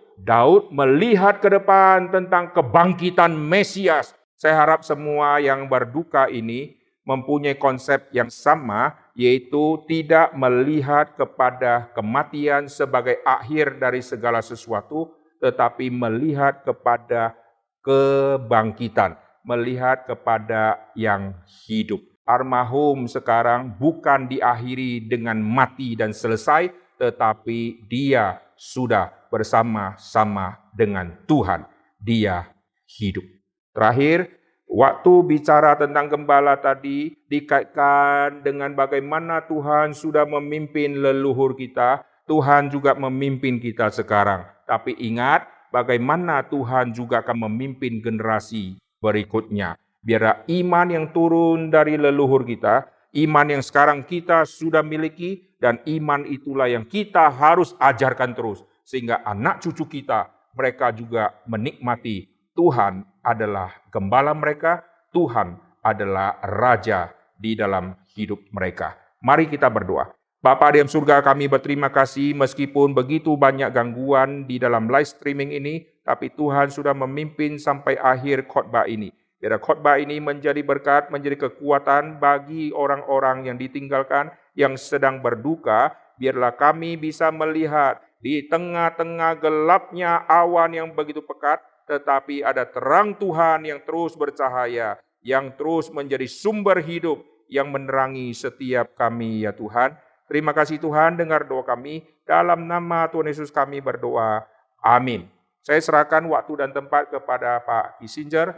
melihat ke depan tentang kebangkitan Mesias. Saya harap semua yang berduka ini mempunyai konsep yang sama, yaitu tidak melihat kepada kematian sebagai akhir dari segala sesuatu, tetapi melihat kepada kebangkitan, melihat kepada yang hidup. Almarhum sekarang bukan diakhiri dengan mati dan selesai, tetapi dia sudah bersama-sama dengan Tuhan. Dia hidup. Terakhir, waktu bicara tentang gembala tadi dikaitkan dengan bagaimana Tuhan sudah memimpin leluhur kita, Tuhan juga memimpin kita sekarang. Tapi ingat, bagaimana Tuhan juga akan memimpin generasi berikutnya. Biar iman yang turun dari leluhur kita, iman yang sekarang kita sudah miliki, dan iman itulah yang kita harus ajarkan terus. Sehingga anak cucu kita, mereka juga menikmati Tuhan adalah gembala mereka, Tuhan adalah Raja di dalam hidup mereka. Mari kita berdoa. Bapa di dalam surga, kami berterima kasih meskipun begitu banyak gangguan di dalam live streaming ini, tapi Tuhan sudah memimpin sampai akhir khotbah ini. Biar khotbah ini menjadi berkat, menjadi kekuatan bagi orang-orang yang ditinggalkan, yang sedang berduka. Biarlah kami bisa melihat di tengah-tengah gelapnya awan yang begitu pekat, tetapi ada terang Tuhan yang terus bercahaya, yang terus menjadi sumber hidup, yang menerangi setiap kami ya Tuhan. Terima kasih Tuhan, dengar doa kami. Dalam nama Tuhan Yesus kami berdoa. Amin. Saya serahkan waktu dan tempat kepada Pak Kissinger.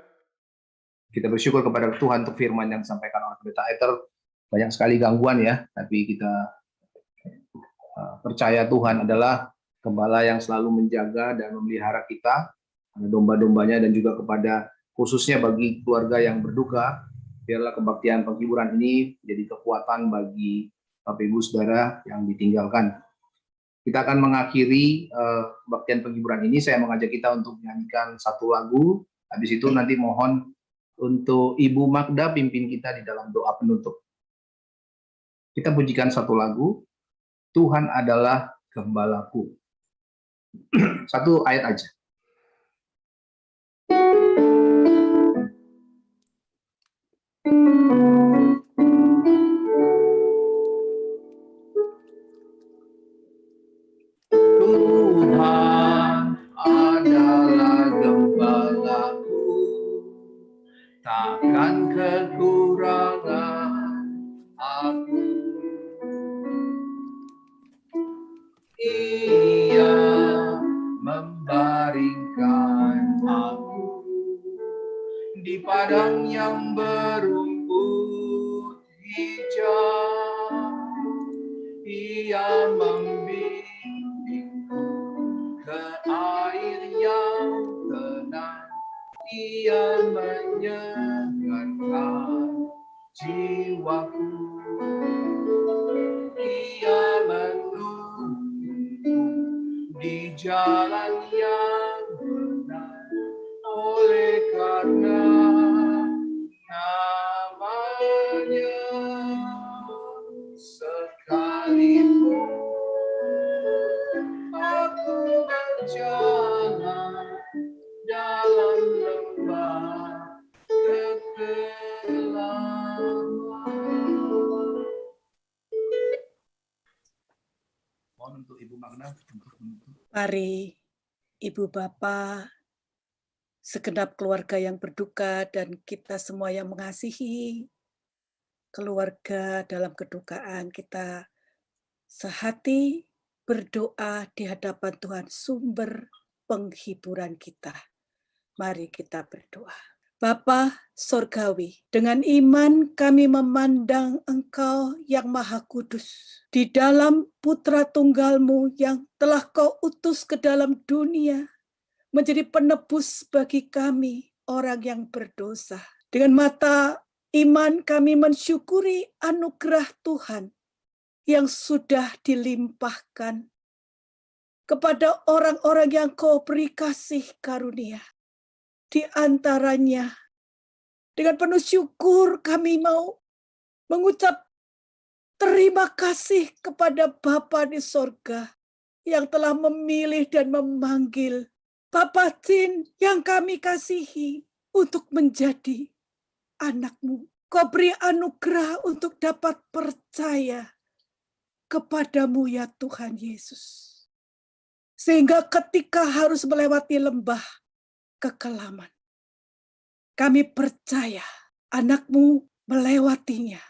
Kita bersyukur kepada Tuhan untuk firman yang disampaikan oleh Pendeta Eter. Banyak sekali gangguan ya, tapi kita percaya Tuhan adalah gembala yang selalu menjaga dan memelihara kita, domba-dombanya, dan juga kepada khususnya bagi keluarga yang berduka. Biarlah kebaktian penghiburan ini menjadi kekuatan bagi Bapak Ibu Saudara yang ditinggalkan. Kita akan mengakhiri kebaktian penghiburan ini. Saya mengajak kita untuk menyanyikan satu lagu. Habis itu nanti mohon untuk Ibu Magda pimpin kita di dalam doa penutup. Kita pujikan satu lagu, Tuhan adalah gembalaku. Satu ayat aja. Tuhan adalah gembalaku, takkan kekurangan aku. Ia membaringkan aku di padang yang berumput hijau. Ia membimbingku ke air yang tenang. Ia menyegarkan jiwaku. Ia menuntunku di jalan yang benar, oleh karena namanya. Sekalipun aku berjalan dalam lembah kekelaman. Mohon untuk Ibu Magda untuk menutup. Mari Ibu Bapa, segenap keluarga yang berduka, dan kita semua yang mengasihi keluarga dalam kedukaan, kita sehati berdoa di hadapan Tuhan, sumber penghiburan kita. Mari kita berdoa. Bapa Sorgawi, dengan iman kami memandang Engkau yang Maha Kudus di dalam Putra Tunggal-Mu yang telah Kau utus ke dalam dunia menjadi penebus bagi kami, orang yang berdosa. Dengan mata iman kami mensyukuri anugerah Tuhan yang sudah dilimpahkan kepada orang-orang yang Kau beri kasih karunia. Di antaranya, dengan penuh syukur kami mau mengucap terima kasih kepada Bapa di sorga yang telah memilih dan memanggil Papa Tin yang kami kasihi untuk menjadi anak-Mu. Kau beri anugerah untuk dapat percaya kepadamu ya Tuhan Yesus. Sehingga ketika harus melewati lembah kekelaman, kami percaya anak-Mu melewatinya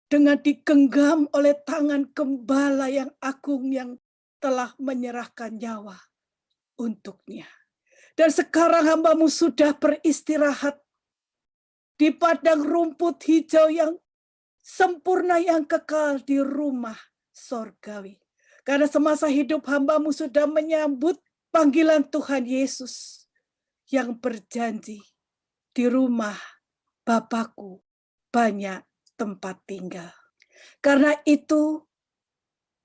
dengan digenggam oleh tangan gembala yang agung yang telah menyerahkan nyawa untuknya. Dan sekarang hamba-Mu sudah beristirahat di padang rumput hijau yang sempurna yang kekal di rumah sorgawi. Karena semasa hidup hamba-Mu sudah menyambut panggilan Tuhan Yesus yang berjanji, di rumah Bapakku banyak tempat tinggal. Karena itu,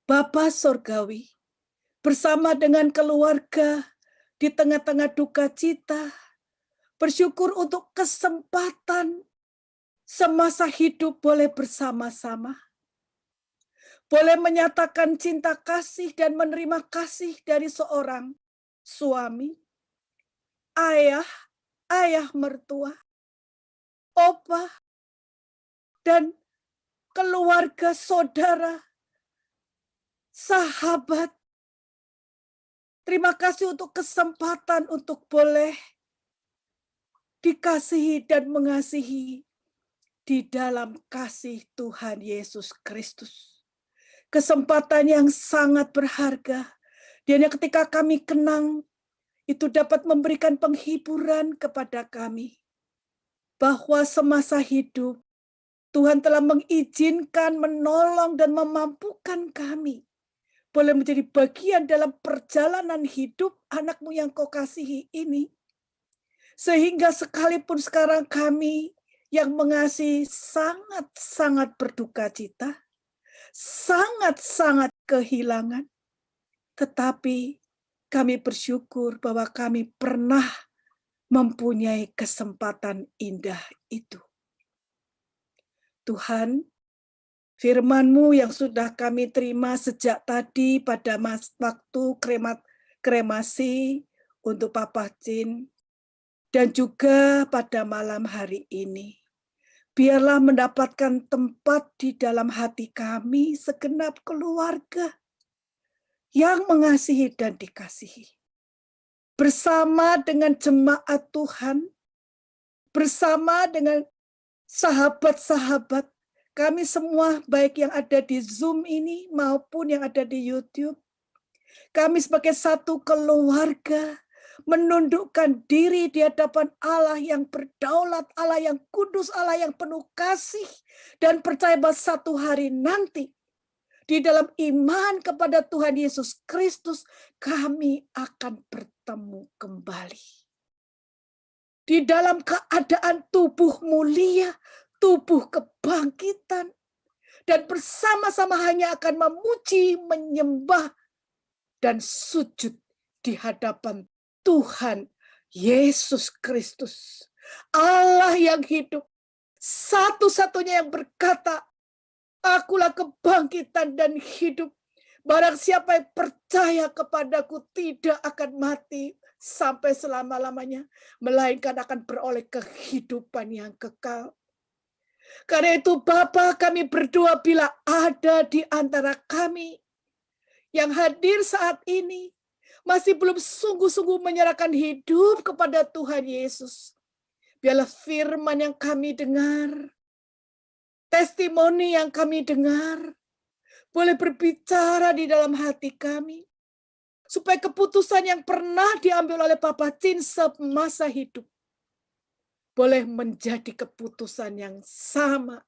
Bapa Sorgawi bersama dengan keluarga di tengah-tengah duka cita, bersyukur untuk kesempatan semasa hidup boleh bersama-sama, boleh menyatakan cinta kasih dan menerima kasih dari seorang suami, ayah mertua, opa, dan keluarga, saudara, sahabat. Terima kasih untuk kesempatan untuk boleh dikasihi dan mengasihi di dalam kasih Tuhan Yesus Kristus. Kesempatan yang sangat berharga. Dan ketika kami kenang, itu dapat memberikan penghiburan kepada kami. Bahwa semasa hidup, Tuhan telah mengizinkan, menolong, dan memampukan kami. Boleh menjadi bagian dalam perjalanan hidup anak-Mu yang Kau kasihi ini. Sehingga sekalipun sekarang kami yang mengasihi sangat-sangat berduka cita, sangat-sangat kehilangan. Tetapi kami bersyukur bahwa kami pernah mempunyai kesempatan indah itu. Tuhan, firman-Mu yang sudah kami terima sejak tadi pada waktu kremasi untuk Papa Cin, dan juga pada malam hari ini. Biarlah mendapatkan tempat di dalam hati kami segenap keluarga yang mengasihi dan dikasihi. Bersama dengan jemaat Tuhan, bersama dengan sahabat-sahabat, kami semua baik yang ada di Zoom ini maupun yang ada di YouTube, kami sebagai satu keluarga menundukkan diri di hadapan Allah yang berdaulat, Allah yang kudus, Allah yang penuh kasih, dan percaya bahwa satu hari nanti di dalam iman kepada Tuhan Yesus Kristus kami akan bertemu kembali. Di dalam keadaan tubuh mulia, tubuh kebangkitan, dan bersama-sama hanya akan memuji, menyembah, dan sujud di hadapan Tuhan Yesus Kristus, Allah yang hidup, satu-satunya yang berkata, Akulah kebangkitan dan hidup. Barang siapa yang percaya kepadaku tidak akan mati sampai selama-lamanya, melainkan akan beroleh kehidupan yang kekal. Karena itu Bapa, kami berdoa bila ada di antara kami yang hadir saat ini, masih belum sungguh-sungguh menyerahkan hidup kepada Tuhan Yesus. Biarlah firman yang kami dengar, testimoni yang kami dengar, boleh berbicara di dalam hati kami, supaya keputusan yang pernah diambil oleh Papa Chin semasa hidup boleh menjadi keputusan yang sama.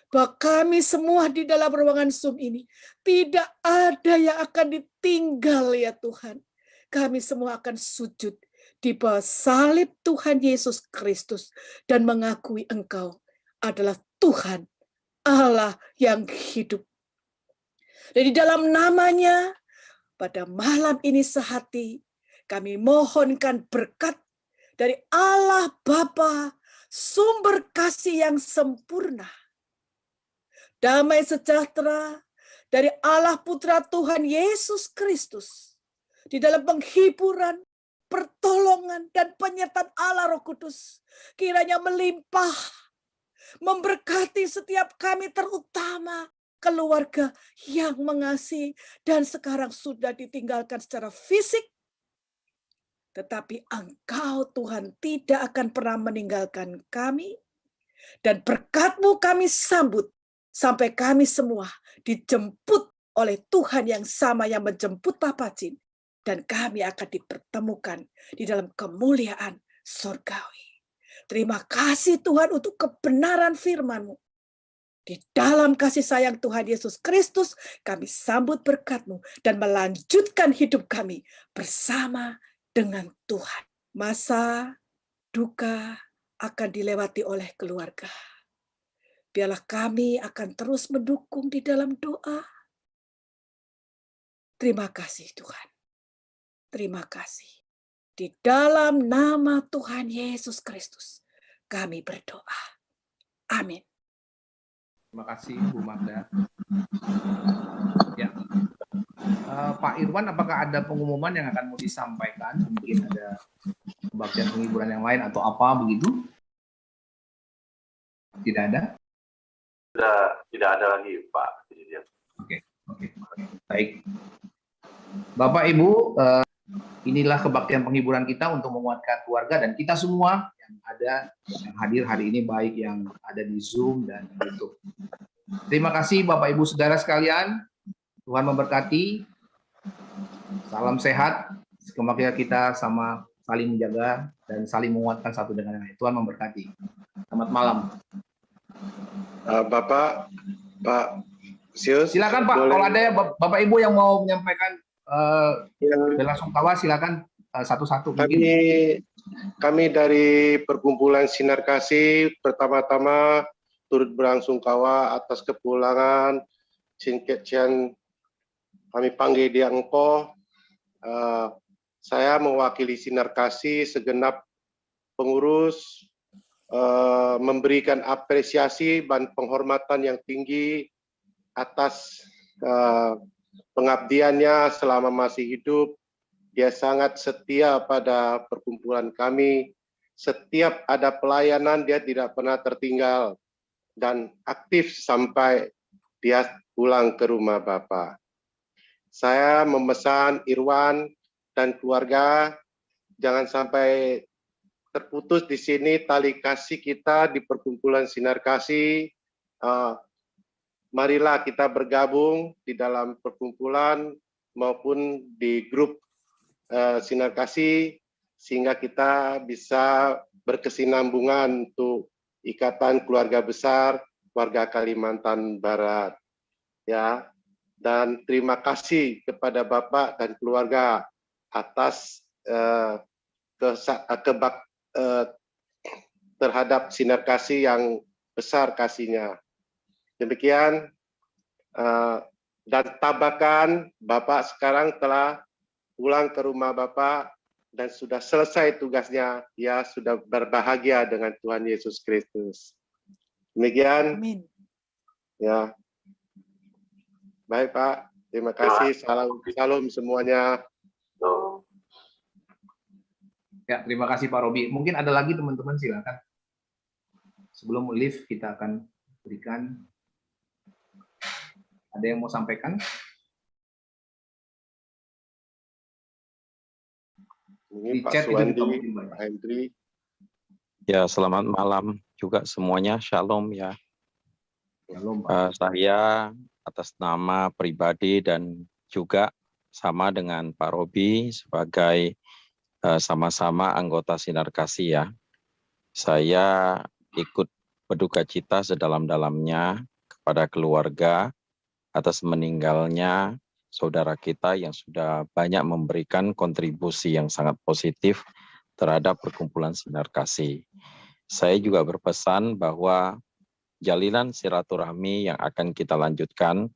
Bahwa kami semua di dalam ruangan Zoom ini tidak ada yang akan ditinggal ya Tuhan. Kami semua akan sujud di bawah salib Tuhan Yesus Kristus dan mengakui Engkau adalah Tuhan Allah yang hidup. Dan di dalam namanya, pada malam ini sehati, kami mohonkan berkat dari Allah Bapa, sumber kasih yang sempurna. Damai sejahtera dari Allah Putra Tuhan Yesus Kristus. Di dalam penghiburan, pertolongan, dan penyertaan Allah Roh Kudus. Kiranya melimpah, memberkati setiap kami, terutama keluarga yang mengasihi dan sekarang sudah ditinggalkan secara fisik. Tetapi Engkau Tuhan tidak akan pernah meninggalkan kami. Dan berkat-Mu kami sambut sampai kami semua dijemput oleh Tuhan yang sama yang menjemput Papa Chin. Dan kami akan dipertemukan di dalam kemuliaan surgawi. Terima kasih Tuhan untuk kebenaran firman-Mu. Di dalam kasih sayang Tuhan Yesus Kristus, kami sambut berkat-Mu dan melanjutkan hidup kami bersama dengan Tuhan. Masa duka akan dilewati oleh keluarga. Biarlah kami akan terus mendukung di dalam doa. Terima kasih Tuhan. Terima kasih. Di dalam nama Tuhan Yesus Kristus, kami berdoa. Amin. Terima kasih Bu Magda. Ya. Pak Irwan, apakah ada pengumuman yang akan mau disampaikan? Mungkin ada kebaktian penghiburan yang lain atau apa begitu? Tidak ada? Tidak ada lagi, Pak. Oke. Baik. Bapak Ibu, inilah kebaktian penghiburan kita untuk menguatkan keluarga dan kita semua yang ada, yang hadir hari ini, baik yang ada di Zoom dan YouTube. Terima kasih Bapak Ibu Saudara sekalian. Tuhan memberkati. Salam sehat. Semoga kita sama saling menjaga dan saling menguatkan satu dengan yang lain. Tuhan memberkati. Selamat malam. Bapak, Pak Sius. Silakan Pak, boleh. kalau ada ya Bapak Ibu yang mau menyampaikan belasungkawa, silakan satu-satu. Kami dari Perkumpulan Sinar Kasih pertama-tama turut berlangsungkawa atas kepulangan Chin Keat-Chian, kami panggil dia Engko. Saya mewakili Sinar Kasih segenap pengurus memberikan apresiasi dan penghormatan yang tinggi atas pengabdiannya selama masih hidup. Dia sangat setia pada perkumpulan kami. Setiap ada pelayanan dia tidak pernah tertinggal dan aktif sampai dia pulang ke rumah Bapak. Saya memesan Irwan dan keluarga jangan sampai terputus di sini tali kasih kita di Perkumpulan Sinar Kasih. Marilah kita bergabung di dalam perkumpulan maupun di grup Sinar Kasih sehingga kita bisa berkesinambungan untuk ikatan keluarga besar warga Kalimantan Barat. Ya. Dan terima kasih kepada Bapak dan keluarga atas terhadap Sinar Kasih yang besar kasihnya. Demikian, dan tambahkan Bapak sekarang telah pulang ke rumah Bapak dan sudah selesai tugasnya, ya sudah berbahagia dengan Tuhan Yesus Kristus. Demikian. Amin. Ya. Baik Pak, terima kasih. Salam semuanya. Ya, terima kasih Pak Robi. Mungkin ada lagi teman-teman, silakan. Sebelum live kita akan berikan. Ada yang mau sampaikan? Ini Di Pak chat itu Suwandi, juga mungkin banyak. Pak Hendri. Ya, selamat malam juga semuanya. Shalom ya. Shalom, Pak. Saya atas nama pribadi dan juga sama dengan Pak Robi sebagai sama-sama anggota Sinar Kasih ya. Saya ikut berduka cita sedalam-dalamnya kepada keluarga atas meninggalnya saudara kita yang sudah banyak memberikan kontribusi yang sangat positif terhadap perkumpulan Sinar Kasih. Saya juga berpesan bahwa jalinan silaturahmi yang akan kita lanjutkan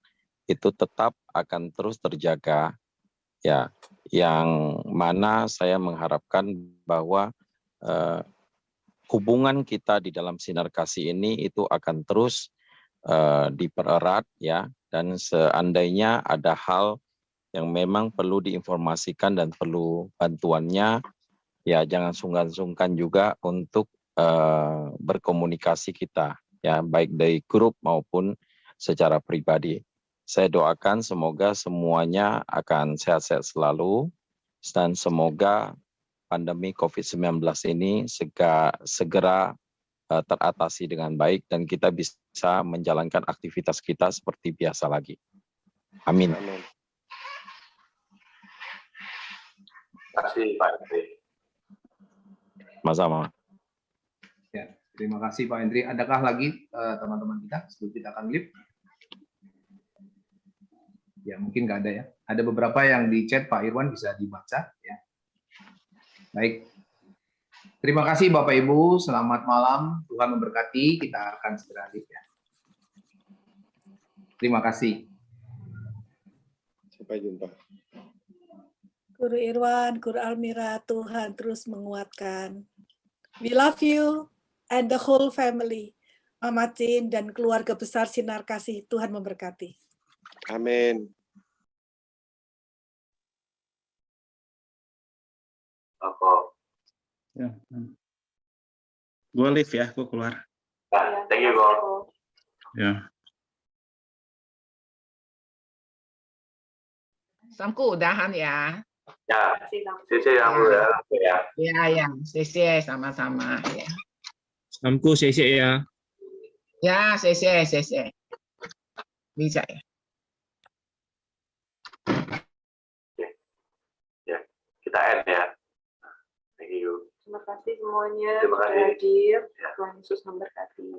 itu tetap akan terus terjaga ya, yang mana saya mengharapkan bahwa hubungan kita di dalam Sinar Kasih ini itu akan terus dipererat ya, dan seandainya ada hal yang memang perlu diinformasikan dan perlu bantuannya ya, jangan sungkan-sungkan juga untuk berkomunikasi kita ya, baik dari grup maupun secara pribadi. Saya doakan semoga semuanya akan sehat-sehat selalu dan semoga pandemi COVID-19 ini segera teratasi dengan baik dan kita bisa menjalankan aktivitas kita seperti biasa lagi. Amin. Amin. Terima kasih Pak Hendri. Sama-sama. Ya, terima kasih Pak Hendri. Adakah lagi teman-teman kita sebelum kita akan live? Ya, mungkin nggak ada ya. Ada beberapa yang di chat Pak Irwan, bisa dibaca ya. Baik. Terima kasih Bapak Ibu, selamat malam. Tuhan memberkati. Kita akan segera live ya. Terima kasih. Sampai jumpa. Guru Irwan, Guru Almira, Tuhan terus menguatkan. We love you and the whole family. Mama Cin dan keluarga besar Sinar Kasih, Tuhan memberkati. Amin. Apa? Ya. Gue live ya, gue keluar. Nah, thank you, Gor. Ya. Samku udahan ya. Ya, sisi yang dulu ya. Ya. Ya, ya. CC sama-sama ya. Samku CC ya. Ya, CC. Bisa ya. Ya, kita end ya. Thank you. Terima kasih semuanya Terima kasih. sudah hadir. Ya. Tuhan Yesus memberkati.